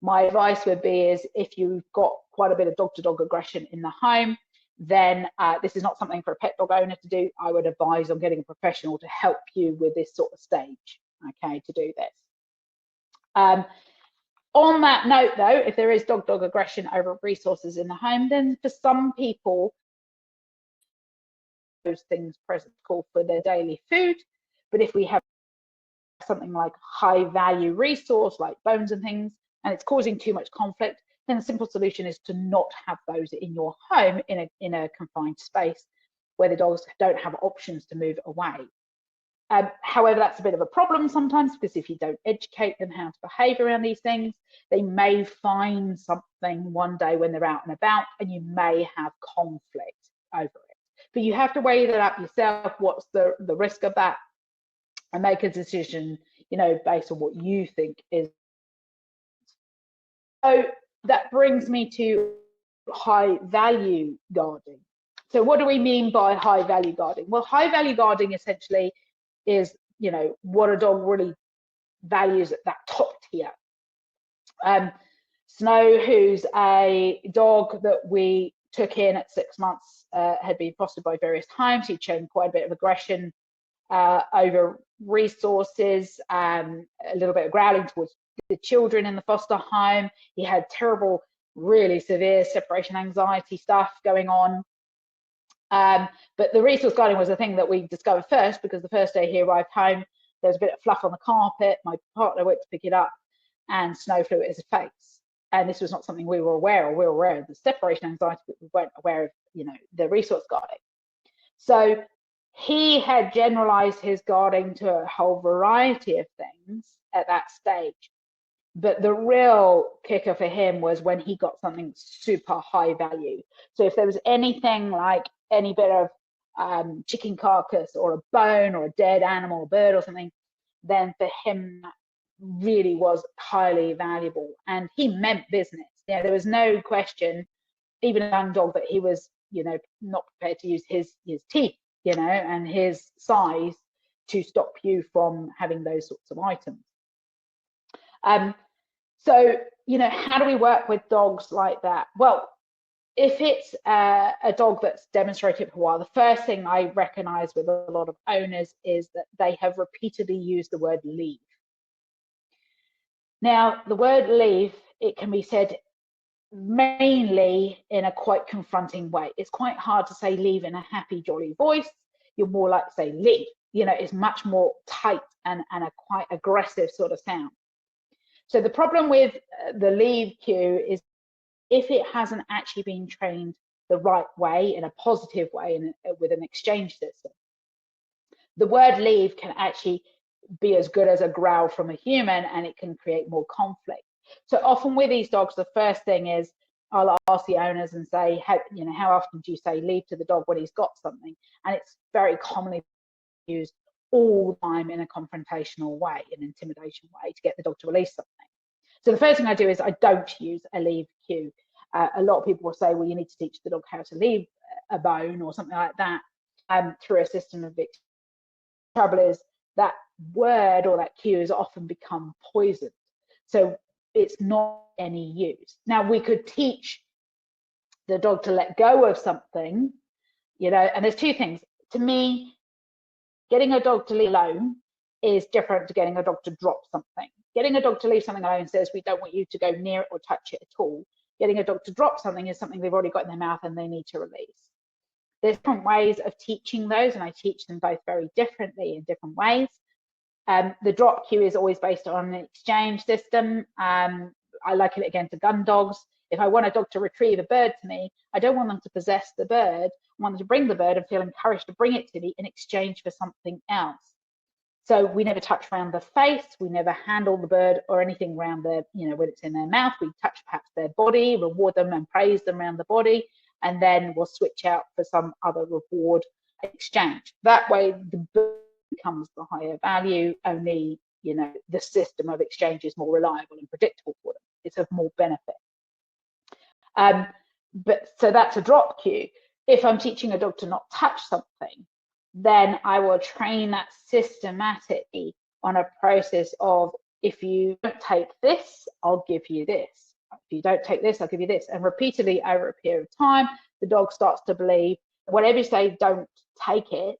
My advice would be is if you've got quite a bit of dog-to-dog aggression in the home, then this is not something for a pet dog owner to do. I would advise on getting a professional to help you with this sort of stage, okay, to do this. On that note, though, if there is dog-dog aggression over resources in the home, then for some people, those things present call for their daily food. But if we have something like high value resource like bones and things, and it's causing too much conflict, then the simple solution is to not have those in your home in a confined space where the dogs don't have options to move away. However, that's a bit of a problem sometimes, because if you don't educate them how to behave around these things, they may find something one day when they're out and about, and you may have conflict over it. But you have to weigh that up yourself. What's the risk of that? And make a decision, you know, based on what you think is. So that brings me to high value guarding. So what do we mean by high value guarding? Well, high value guarding essentially is, you know, what a dog really values at that top tier. Snow, who's a dog that we took in at 6 months, had been fostered by various homes. He'd shown quite a bit of aggression over resources, a little bit of growling towards the children in the foster home. He had terrible, really severe separation anxiety stuff going on. But the resource guarding was the thing that we discovered first, because the first day he arrived home, there was a bit of fluff on the carpet. My partner went to pick it up, and Snow flew at his face. And this was not something we were aware of. We were aware of the separation anxiety, but we weren't aware of, you know, the resource guarding. So he had generalized his guarding to a whole variety of things at that stage. But the real kicker for him was when he got something super high value. So if there was anything like any bit of chicken carcass or a bone or a dead animal, a bird or something, then for him that really was highly valuable, and he meant business. Yeah, there was no question, even a young dog, that he was, you know, not prepared to use his teeth, you know, and his size to stop you from having those sorts of items. So, you know, how do we work with dogs like that? Well, if it's a dog that's demonstrated for a while, the first thing I recognize with a lot of owners is that they have repeatedly used the word leave. Now, the word leave, it can be said mainly in a quite confronting way. It's quite hard to say leave in a happy, jolly voice. You're more like to say leave. You know, it's much more tight and a quite aggressive sort of sound. So the problem with the leave cue is if it hasn't actually been trained the right way, in a positive way, with an exchange system, the word leave can actually be as good as a growl from a human, and it can create more conflict. So often with these dogs, the first thing is I'll ask the owners and say, how often do you say leave to the dog when he's got something? And it's very commonly used all the time in a confrontational way, an intimidation way, to get the dog to release something. So the first thing I do is I don't use a leave cue. A lot of people will say, well, you need to teach the dog how to leave a bone or something like that through a system of victory. The trouble is that word or that cue has often become poisoned. So it's not any use. Now, we could teach the dog to let go of something, you know, and there's two things. To me, getting a dog to leave alone is different to getting a dog to drop something. Getting a dog to leave something alone says we don't want you to go near it or touch it at all. Getting a dog to drop something is something they've already got in their mouth and they need to release. There's different ways of teaching those, and I teach them both very differently in different ways. The drop cue is always based on an exchange system. I liken it again to gun dogs. If I want a dog to retrieve a bird to me, I don't want them to possess the bird. I want them to bring the bird and feel encouraged to bring it to me in exchange for something else. So we never touch around the face, we never handle the bird or anything around their, you know, when it's in their mouth. We touch perhaps their body, reward them and praise them around the body, and then we'll switch out for some other reward exchange. That way the bird becomes the higher value, only, you know, the system of exchange is more reliable and predictable for them. It's of more benefit. But so that's a drop cue. If I'm teaching a dog to not touch something, then I will train that systematically on a process of, if you don't take this, I'll give you this. If you don't take this, I'll give you this. And repeatedly over a period of time, the dog starts to believe whatever you say, don't take it,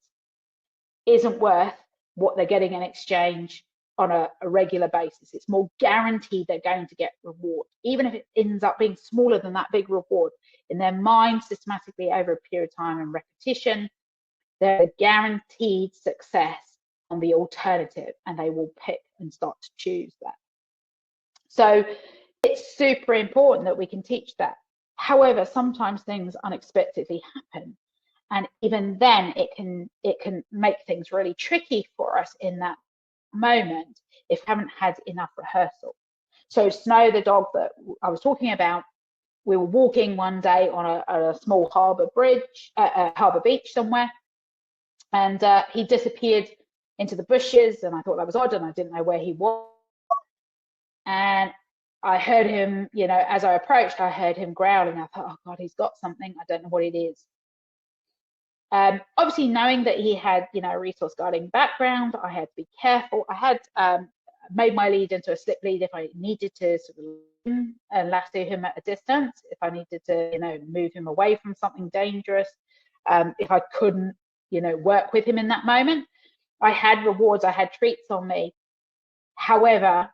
isn't worth what they're getting in exchange on a regular basis. It's more guaranteed they're going to get reward, even if it ends up being smaller than that big reward. In their mind, systematically over a period of time and repetition, they're guaranteed success on the alternative, and they will pick and start to choose that. So it's super important that we can teach that. However, sometimes things unexpectedly happen, and even then it can make things really tricky for us in that moment if we haven't had enough rehearsal. So Snow, the dog that I was talking about, we were walking one day on a small harbour beach somewhere, and he disappeared into the bushes, and I thought that was odd, and I didn't know where he was. And I heard him, you know, as I approached, I heard him growling. I thought, oh God, he's got something. I don't know what it is. Obviously, knowing that he had, you know, a resource guarding background, I had to be careful. I had made my lead into a slip lead if I needed to sort of and lasso him at a distance, if I needed to, you know, move him away from something dangerous, if I couldn't, you know, work with him in that moment. I had rewards, I had treats on me. However,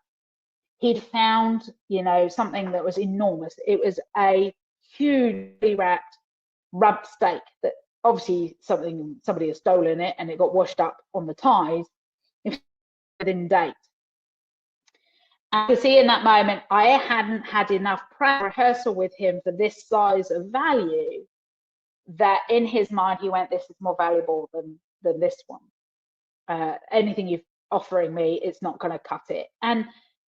he'd found, you know, something that was enormous. It was a hugely wrapped rump steak that obviously somebody had stolen it, and it got washed up on the ties within date. And you see in that moment, I hadn't had enough rehearsal with him for this size of value, that in his mind he went, this is more valuable than this one. Anything you're offering me, it's not going to cut it. And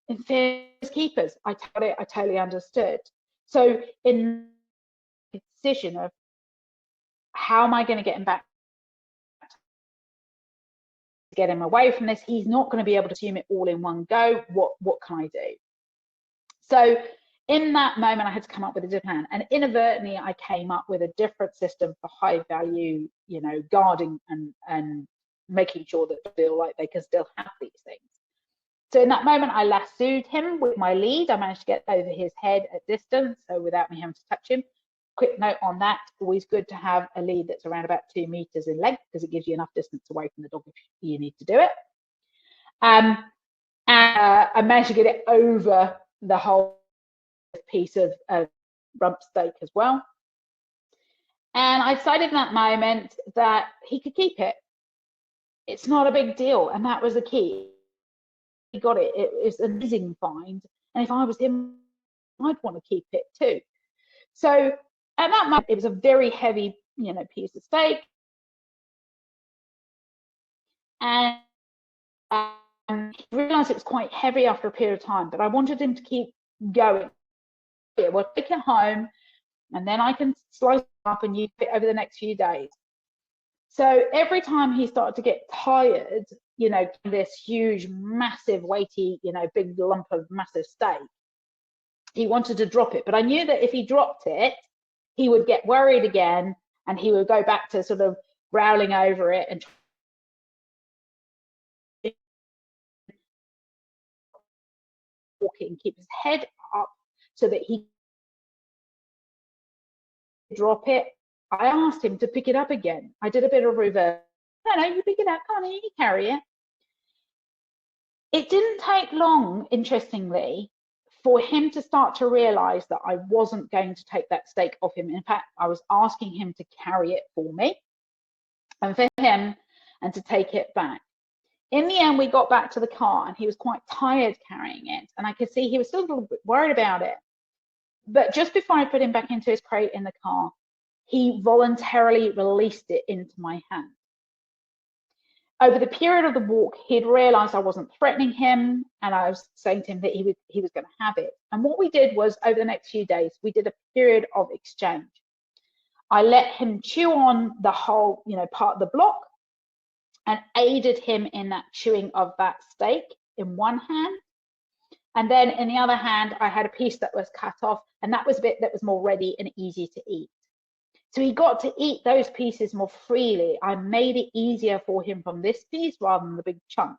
in fairness, keepers, I totally understood. So in the decision of how am I going to get him back, to get him away from this, he's not going to be able to assume it all in one go. What can I do? So in that moment, I had to come up with a different plan, and inadvertently, I came up with a different system for high value, you know, guarding and making sure that they feel like they can still have these things. So in that moment, I lassoed him with my lead. I managed to get over his head at distance, so without me having to touch him. Quick note on that, always good to have a lead that's around about 2 meters in length, because it gives you enough distance away from the dog if you need to do it. And I managed to get it over the whole piece of rump steak as well. And I decided in that moment that he could keep it. It's not a big deal, and that was the key. He got it. It was an amazing find, and if I was him, I'd want to keep it too. So at that moment, it was a very heavy, you know, piece of steak, and he realised it was quite heavy after a period of time. But I wanted him to keep going. Yeah, we'll take it home, and then I can slice it up and use it over the next few days. So every time he started to get tired, you know, this huge, massive, weighty, you know, big lump of massive steak, he wanted to drop it. But I knew that if he dropped it, he would get worried again, and he would go back to sort of growling over it and walking, keep his head up so that he could drop it. I asked him to pick it up again. I did a bit of reverse. No, you pick it up, come on, you carry it. It didn't take long, interestingly, for him to start to realize that I wasn't going to take that steak off him. In fact, I was asking him to carry it for me and for him and to take it back. In the end, we got back to the car, and he was quite tired carrying it, and I could see he was still a little bit worried about it. But just before I put him back into his crate in the car, he voluntarily released it into my hand. Over the period of the walk, he'd realized I wasn't threatening him, and I was saying to him that he was going to have it. And what we did was, over the next few days, we did a period of exchange. I let him chew on the whole, you know, part of the block, and aided him in that chewing of that steak in one hand. And then in the other hand, I had a piece that was cut off, and that was a bit that was more ready and easy to eat. So he got to eat those pieces more freely. I made it easier for him from this piece rather than the big chunk.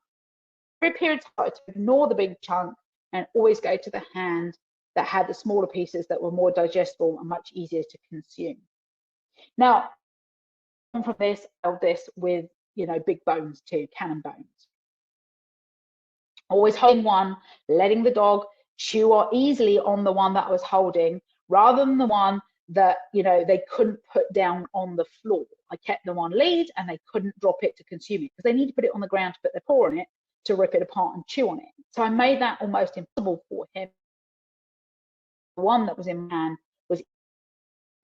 For a period of time, to ignore the big chunk and always go to the hand that had the smaller pieces that were more digestible and much easier to consume. Now, from this, I held this with, you know, big bones too, cannon bones. Always holding one, letting the dog chew easily on the one that I was holding, rather than the one that, you know, they couldn't put down on the floor. I kept them on lead and they couldn't drop it to consume it, because they need to put it on the ground to put their paw on it to rip it apart and chew on it. So I made that almost impossible for him. The one that was in my hand was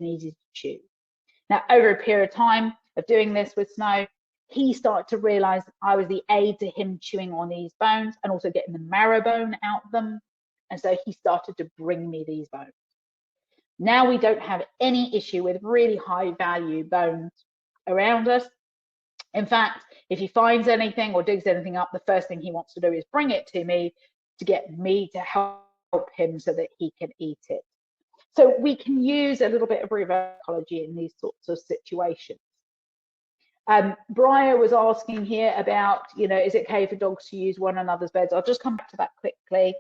easy to chew. Now, over a period of time of doing this with Snow, he started to realize I was the aid to him chewing on these bones and also getting the marrow bone out of them. And so he started to bring me these bones. Now we don't have any issue with really high value bones around us. In fact, if he finds anything or digs anything up, the first thing he wants to do is bring it to me to get me to help him so that he can eat it. So we can use a little bit of reverse psychology in these sorts of situations. Briar was asking here about, you know, is it okay for dogs to use one another's beds? I'll just come back to that quickly.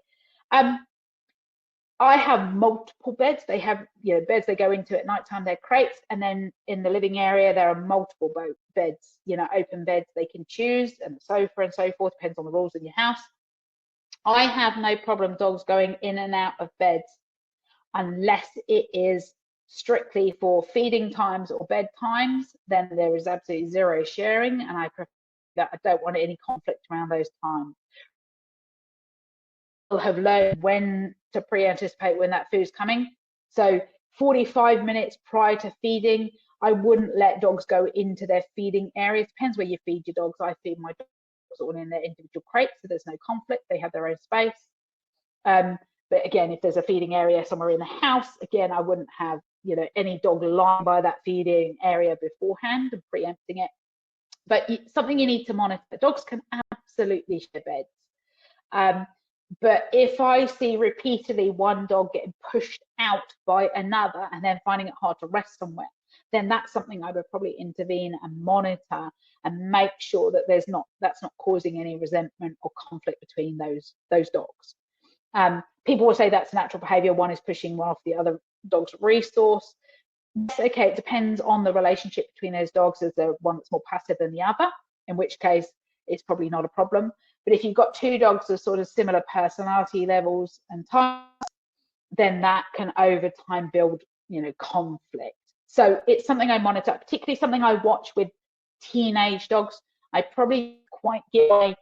I have multiple beds. They have, you know, beds they go into at nighttime, they're crates, and then in the living area there are multiple beds, you know, open beds they can choose, and a sofa and so forth, depends on the rules in your house. I have no problem dogs going in and out of beds unless it is strictly for feeding times or bed times. Then there is absolutely zero sharing, and I prefer that. I don't want any conflict around those times. I'll have learned when to pre-anticipate when that food's coming. So 45 minutes prior to feeding, I wouldn't let dogs go into their feeding areas. Depends where you feed your dogs. I feed my dogs all in their individual crates, so there's no conflict. They have their own space. But again, if there's a feeding area somewhere in the house, again, I wouldn't have, you know, any dog lying by that feeding area beforehand and preempting it. But something you need to monitor. Dogs can absolutely share beds. But if I see repeatedly one dog getting pushed out by another and then finding it hard to rest somewhere, then that's something I would probably intervene and monitor and make sure that that's not causing any resentment or conflict between those dogs. People will say that's natural behavior. One is pushing one off the other dog's resource. Yes, okay, it depends on the relationship between those dogs. Is there one that's more passive than the other? In which case, it's probably not a problem. But if you've got two dogs of sort of similar personality levels and types, then that can over time build, you know, conflict. So it's something I monitor, particularly something I watch with teenage dogs. I probably quite give my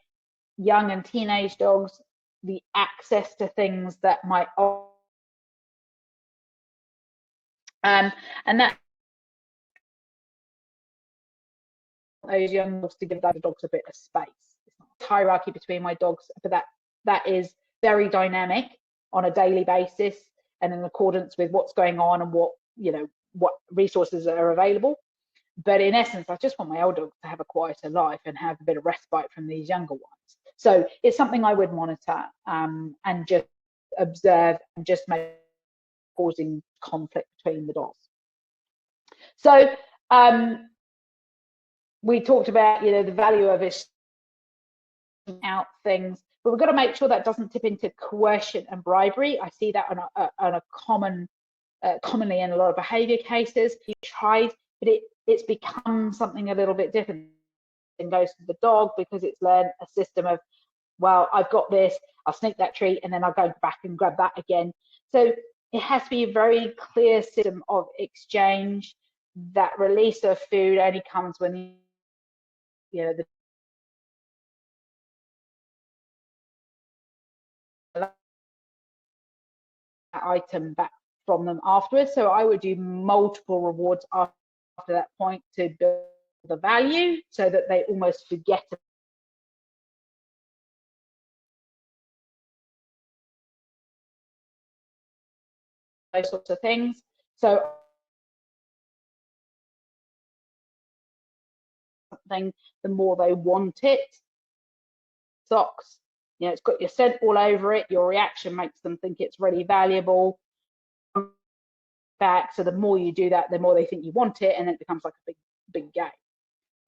young and teenage dogs the access to things that might, and that those young dogs to give those dogs a bit of space. It's not a hierarchy between my dogs, but that is very dynamic on a daily basis and in accordance with what's going on and what, you know, what resources are available. But in essence, I just want my old dogs to have a quieter life and have a bit of respite from these younger ones. So it's something I would monitor and just observe and just make causing conflict between the dogs. So we talked about, you know, the value of it out things, but we've got to make sure that doesn't tip into coercion and bribery. I see that on a commonly in a lot of behavior cases. You tried, but it's become something a little bit different and goes to the dog because it's learned a system of, well, I've got this, I'll sneak that treat and then I'll go back and grab that again. So it has to be a very clear system of exchange. That release of food only comes when, you know, the item back from them afterwards. So I would do multiple rewards after that point to build the value so that they almost forget those sorts of things. So something, the more they want it. Socks, you know, it's got your scent all over it. Your reaction makes them think it's really valuable. Back, so the more you do that, the more they think you want it, and it becomes like a big game.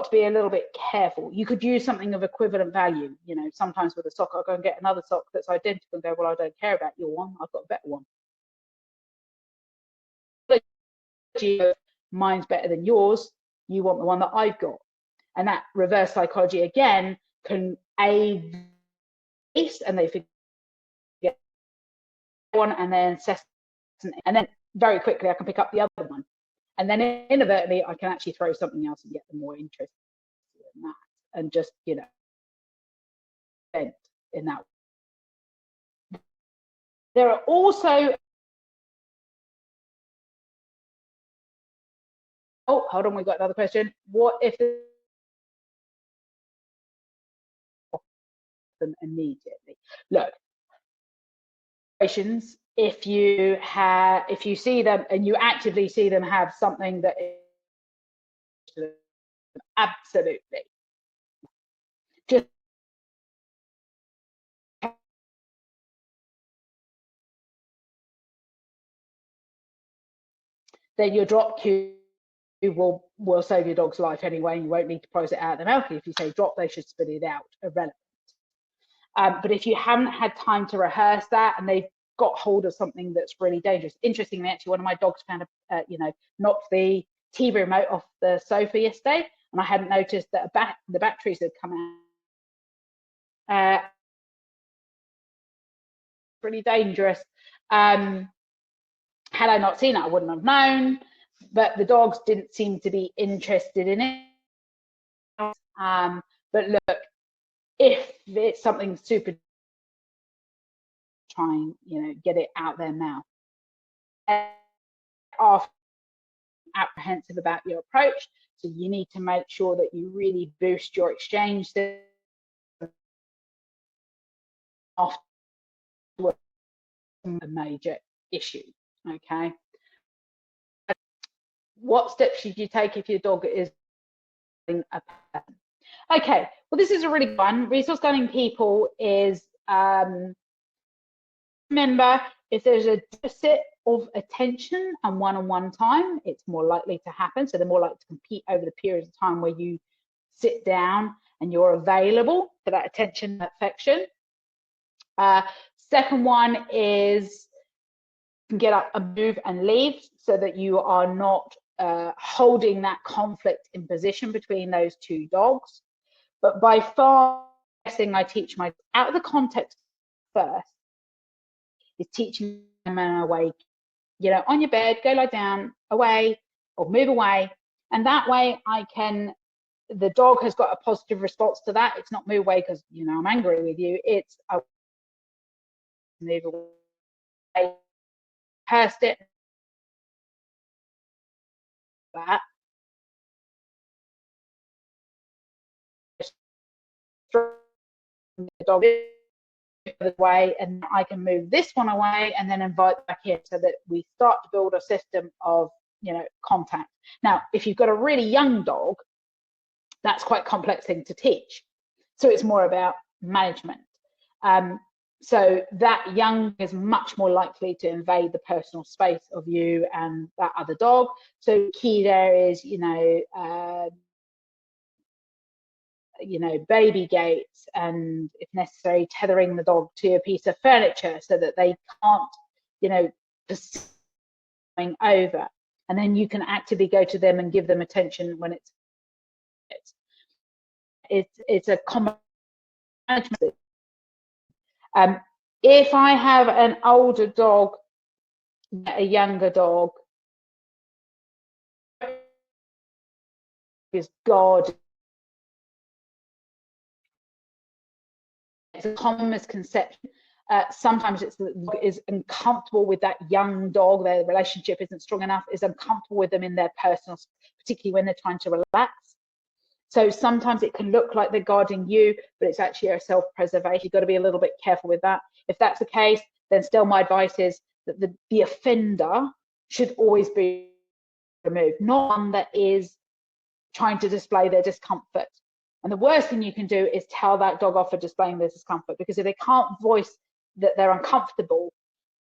To be a little bit careful. You could use something of equivalent value. You know, sometimes with a sock, I'll go and get another sock that's identical and go, well, I don't care about your one, I've got a better one. Mine's better than yours, you want the one that I've got. And that reverse psychology again can aid and they forget one, and then and then very quickly I can pick up the other one, and then inadvertently I can actually throw something else and get them more interested in that, and just in that. There are also, oh, hold on, we've got another question. What if them immediately? Look, if you see them and you actively see them have something that is absolutely just, then your drop cue will save your dog's life anyway. You won't need to process it out of the mouth. If you say drop, they should spit it out. Irrelevant. But if you haven't had time to rehearse that and they've got hold of something that's really dangerous. Interestingly, actually, one of my dogs found knocked the TV remote off the sofa yesterday, and I hadn't noticed that the batteries had come out. Really dangerous. Had I not seen it, I wouldn't have known. But the dogs didn't seem to be interested in it. But look, if it's something super, try and get it out their mouth. Are apprehensive about your approach, so you need to make sure that you really boost your exchange after a major issue. Okay. What steps should you take if your dog is a pattern? Okay, well, this is a really good one. Resource guarding people is, remember, if there's a deficit of attention and one-on-one time, it's more likely to happen. So they're more likely to compete over the period of time where you sit down and you're available for that attention and affection. Second one is get up and move and leave, so that you are not holding that conflict in position between those two dogs. But by far, the best thing I teach my out of the context first is teaching them away. On your bed, go lie down, away, or move away, and that way the dog has got a positive response to that. It's not move away because I'm angry with you. It's move away, cursed it, that. The dog the way, and I can move this one away and then invite back here, so that we start to build a system of contact. Now, if you've got a really young dog, that's quite a complex thing to teach, so it's more about management. So that young is much more likely to invade the personal space of you and that other dog. So key there is baby gates, and if necessary tethering the dog to a piece of furniture so that they can't going over, and then you can actively go to them and give them attention when it's a common management. If I have an older dog, a younger dog is God. It's a common misconception. Sometimes it's the dog is uncomfortable with that young dog. Their relationship isn't strong enough, is uncomfortable with them in their personal, particularly when they're trying to relax. So sometimes it can look like they're guarding you, but it's actually a self-preservation. You've got to be a little bit careful with that. If that's the case, then still my advice is that the offender should always be removed, not one that is trying to display their discomfort. And the worst thing you can do is tell that dog off for displaying their discomfort, because if they can't voice that they're uncomfortable,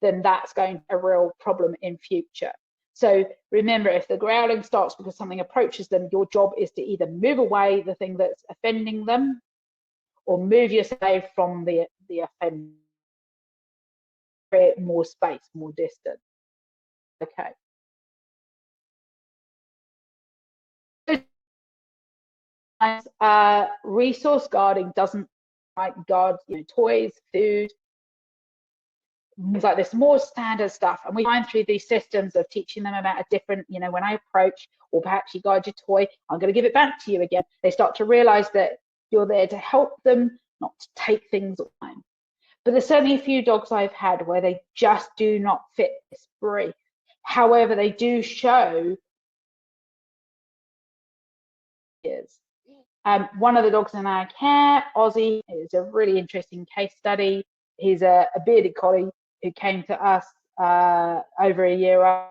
then that's going to be a real problem in future. So remember, if the growling starts because something approaches them, your job is to either move away the thing that's offending them, or move yourself away from the offender, create more space, more distance. Okay. Resource guarding doesn't like God, toys, food, things like this, more standard stuff. And we find through these systems of teaching them about a different, when I approach, or perhaps you guard your toy, I'm going to give it back to you again. They start to realize that you're there to help them, not to take things away. But there's certainly a few dogs I've had where they just do not fit this brief. However, they do show is. One of the dogs in our care, Ozzy, is a really interesting case study. He's a bearded collie who came to us over a year ago.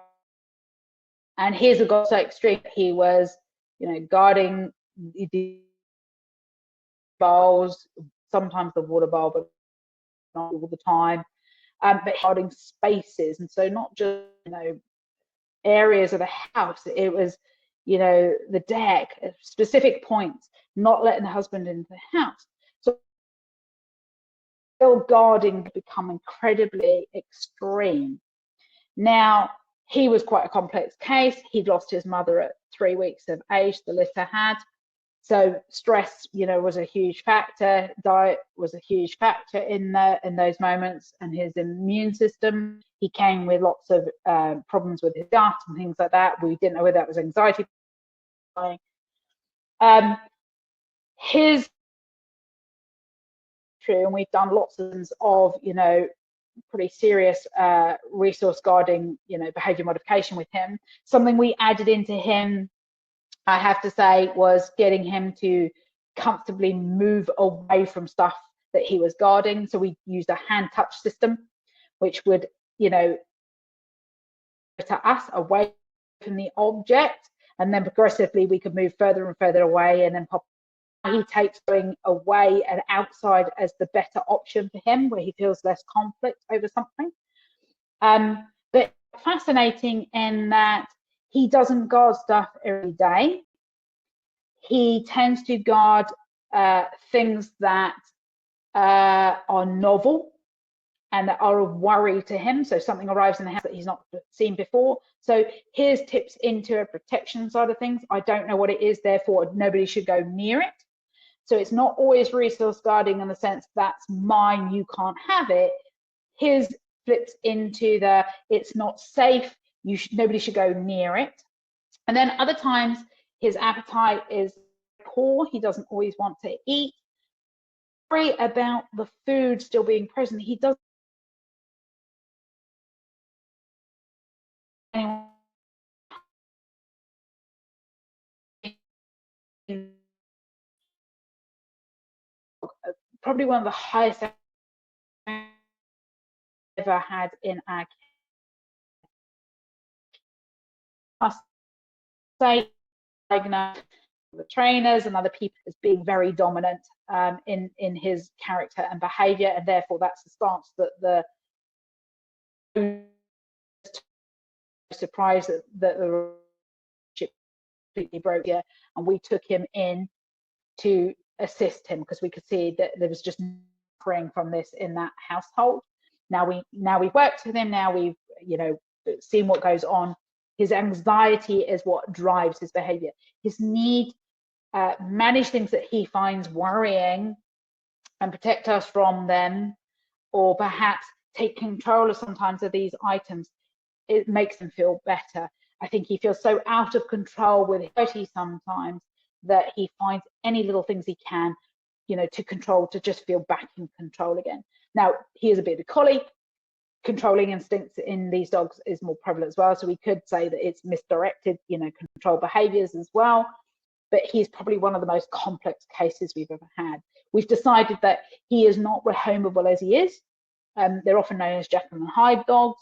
And here's a dog so extreme. He was, guarding the bowls, sometimes the water bowl, but not all the time. But guarding spaces, and so not just areas of the house. It was, the deck, specific points, not letting the husband into the house. So guarding become incredibly extreme. Now, he was quite a complex case. He'd lost his mother at 3 weeks of age, the litter had. So stress, was a huge factor. Diet was a huge factor in those moments, and his immune system. He came with lots of problems with his gut and things like that. We didn't know whether that was anxiety. His true, and we've done lots of pretty serious resource guarding, behavior modification with him. Something we added into him, I have to say, was getting him to comfortably move away from stuff that he was guarding. So we used a hand touch system, which would, to us away from the object, and then progressively we could move further and further away, and then he takes going away and outside as the better option for him, where he feels less conflict over something. But fascinating in that he doesn't guard stuff every day. He tends to guard things that are novel and that are a worry to him. So something arrives in the house that he's not seen before. So here's tips into a protection side of things. I don't know what it is, therefore nobody should go near it. So it's not always resource guarding in the sense that's mine, you can't have it. His flips into the it's not safe, nobody should go near it. And then other times his appetite is poor, he doesn't always want to eat. Worry about the food still being present. He doesn't probably one of the highest I've ever had in our must say, the trainers and other people as being very dominant in his character and behavior, and therefore that's the stance that the surprise that the relationship completely broke here, and we took him in to assist him because we could see that there was just suffering from this in that household. Now we've worked with him, now we've seen what goes on. His anxiety is what drives his behavior. His need manage things that he finds worrying and protect us from them, or perhaps take control of sometimes of these items. It makes him feel better. I think he feels so out of control with anxiety sometimes that he finds any little things he can, to control, to just feel back in control again. Now, he is a bit of a collie. Controlling instincts in these dogs is more prevalent as well. So we could say that it's misdirected, control behaviors as well. But he's probably one of the most complex cases we've ever had. We've decided that he is not rehomeable as he is. They're often known as Jekyll and Hyde dogs.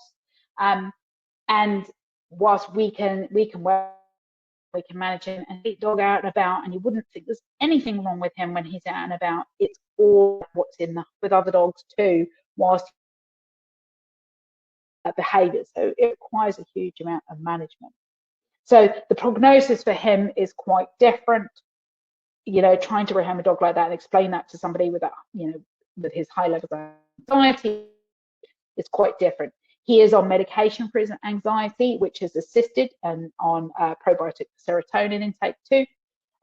And whilst we can manage him and take dog out and about, and you wouldn't think there's anything wrong with him when he's out and about, it's all what's in with other dogs too, whilst behavior. So it requires a huge amount of management. So the prognosis for him is quite different. Trying to rehome a dog like that and explain that to somebody with that, with his high levels of anxiety is quite different. He is on medication for his anxiety, which is assisted and on probiotic serotonin intake too.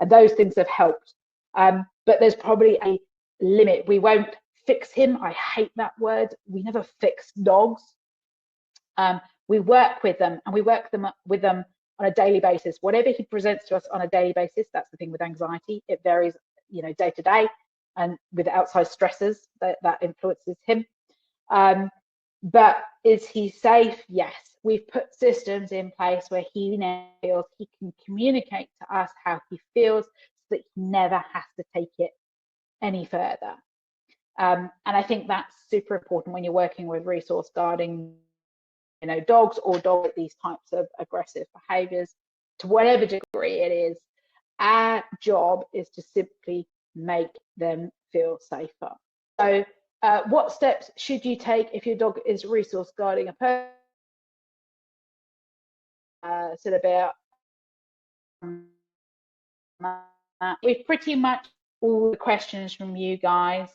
And those things have helped. But there's probably a limit. We won't fix him. I hate that word. We never fix dogs. We work with them, and we work with them on a daily basis. Whatever he presents to us on a daily basis, that's the thing with anxiety. It varies, day to day, and with outside stresses that influences him. But is he safe? Yes. We've put systems in place where he now feels he can communicate to us how he feels, so that he never has to take it any further. And I think that's super important when you're working with resource guarding, dogs or dogs with these types of aggressive behaviors, to whatever degree it is. Our job is to simply make them feel safer. So what steps should you take if your dog is resource guarding a person? Said about we've pretty much all the questions from you guys.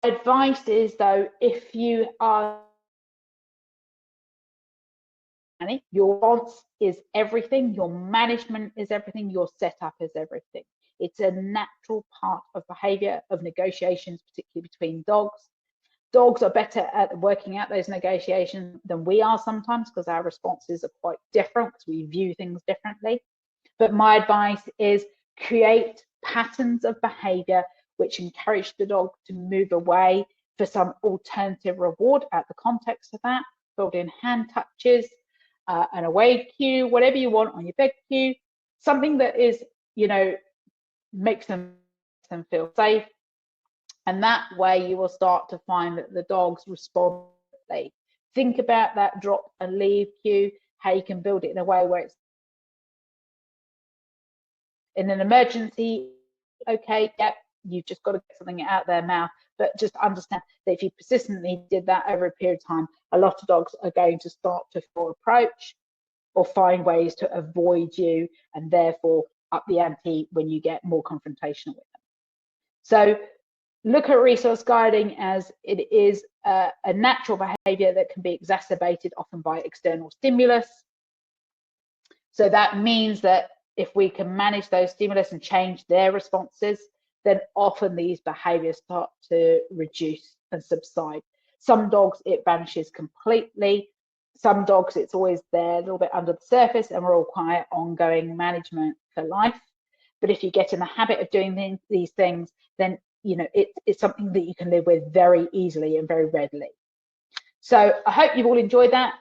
Advice is, though, if you are your response is everything, your management is everything, your setup is everything. It's a natural part of behavior, of negotiations, particularly between dogs. Dogs are better at working out those negotiations than we are sometimes, because our responses are quite different, because we view things differently. But my advice is create patterns of behavior which encourage the dog to move away for some alternative reward at the context of that. Build in hand touches, an away cue, whatever you want on your bed cue, something that is, makes them feel safe. And that way you will start to find that the dogs respond. Think about that drop and leave cue, how you can build it in a way where it's in an emergency. Okay, yep, you've just got to get something out of their mouth. But just understand that if you persistently did that over a period of time, a lot of dogs are going to start to feel approach or find ways to avoid you, and therefore up the ante when you get more confrontational with them. So look at resource guarding as it is a natural behavior that can be exacerbated often by external stimulus. So that means that if we can manage those stimulus and change their responses, then often these behaviors start to reduce and subside. Some dogs, it vanishes completely. Some dogs, it's always there, a little bit under the surface, and will require ongoing management for life. But if you get in the habit of doing these things, then it's something that you can live with very easily and very readily. So I hope you've all enjoyed that.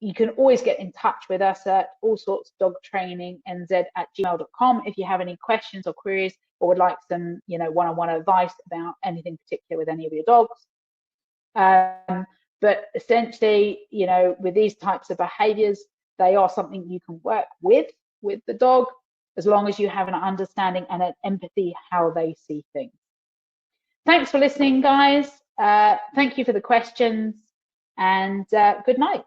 You can always get in touch with us at allsortsdogtrainingnz@gmail.com if you have any questions or queries, or would like some, one-on-one advice about anything particular with any of your dogs. But essentially, with these types of behaviors, they are something you can work with the dog, as long as you have an understanding and an empathy how they see things. Thanks for listening, guys. Thank you for the questions, and good night.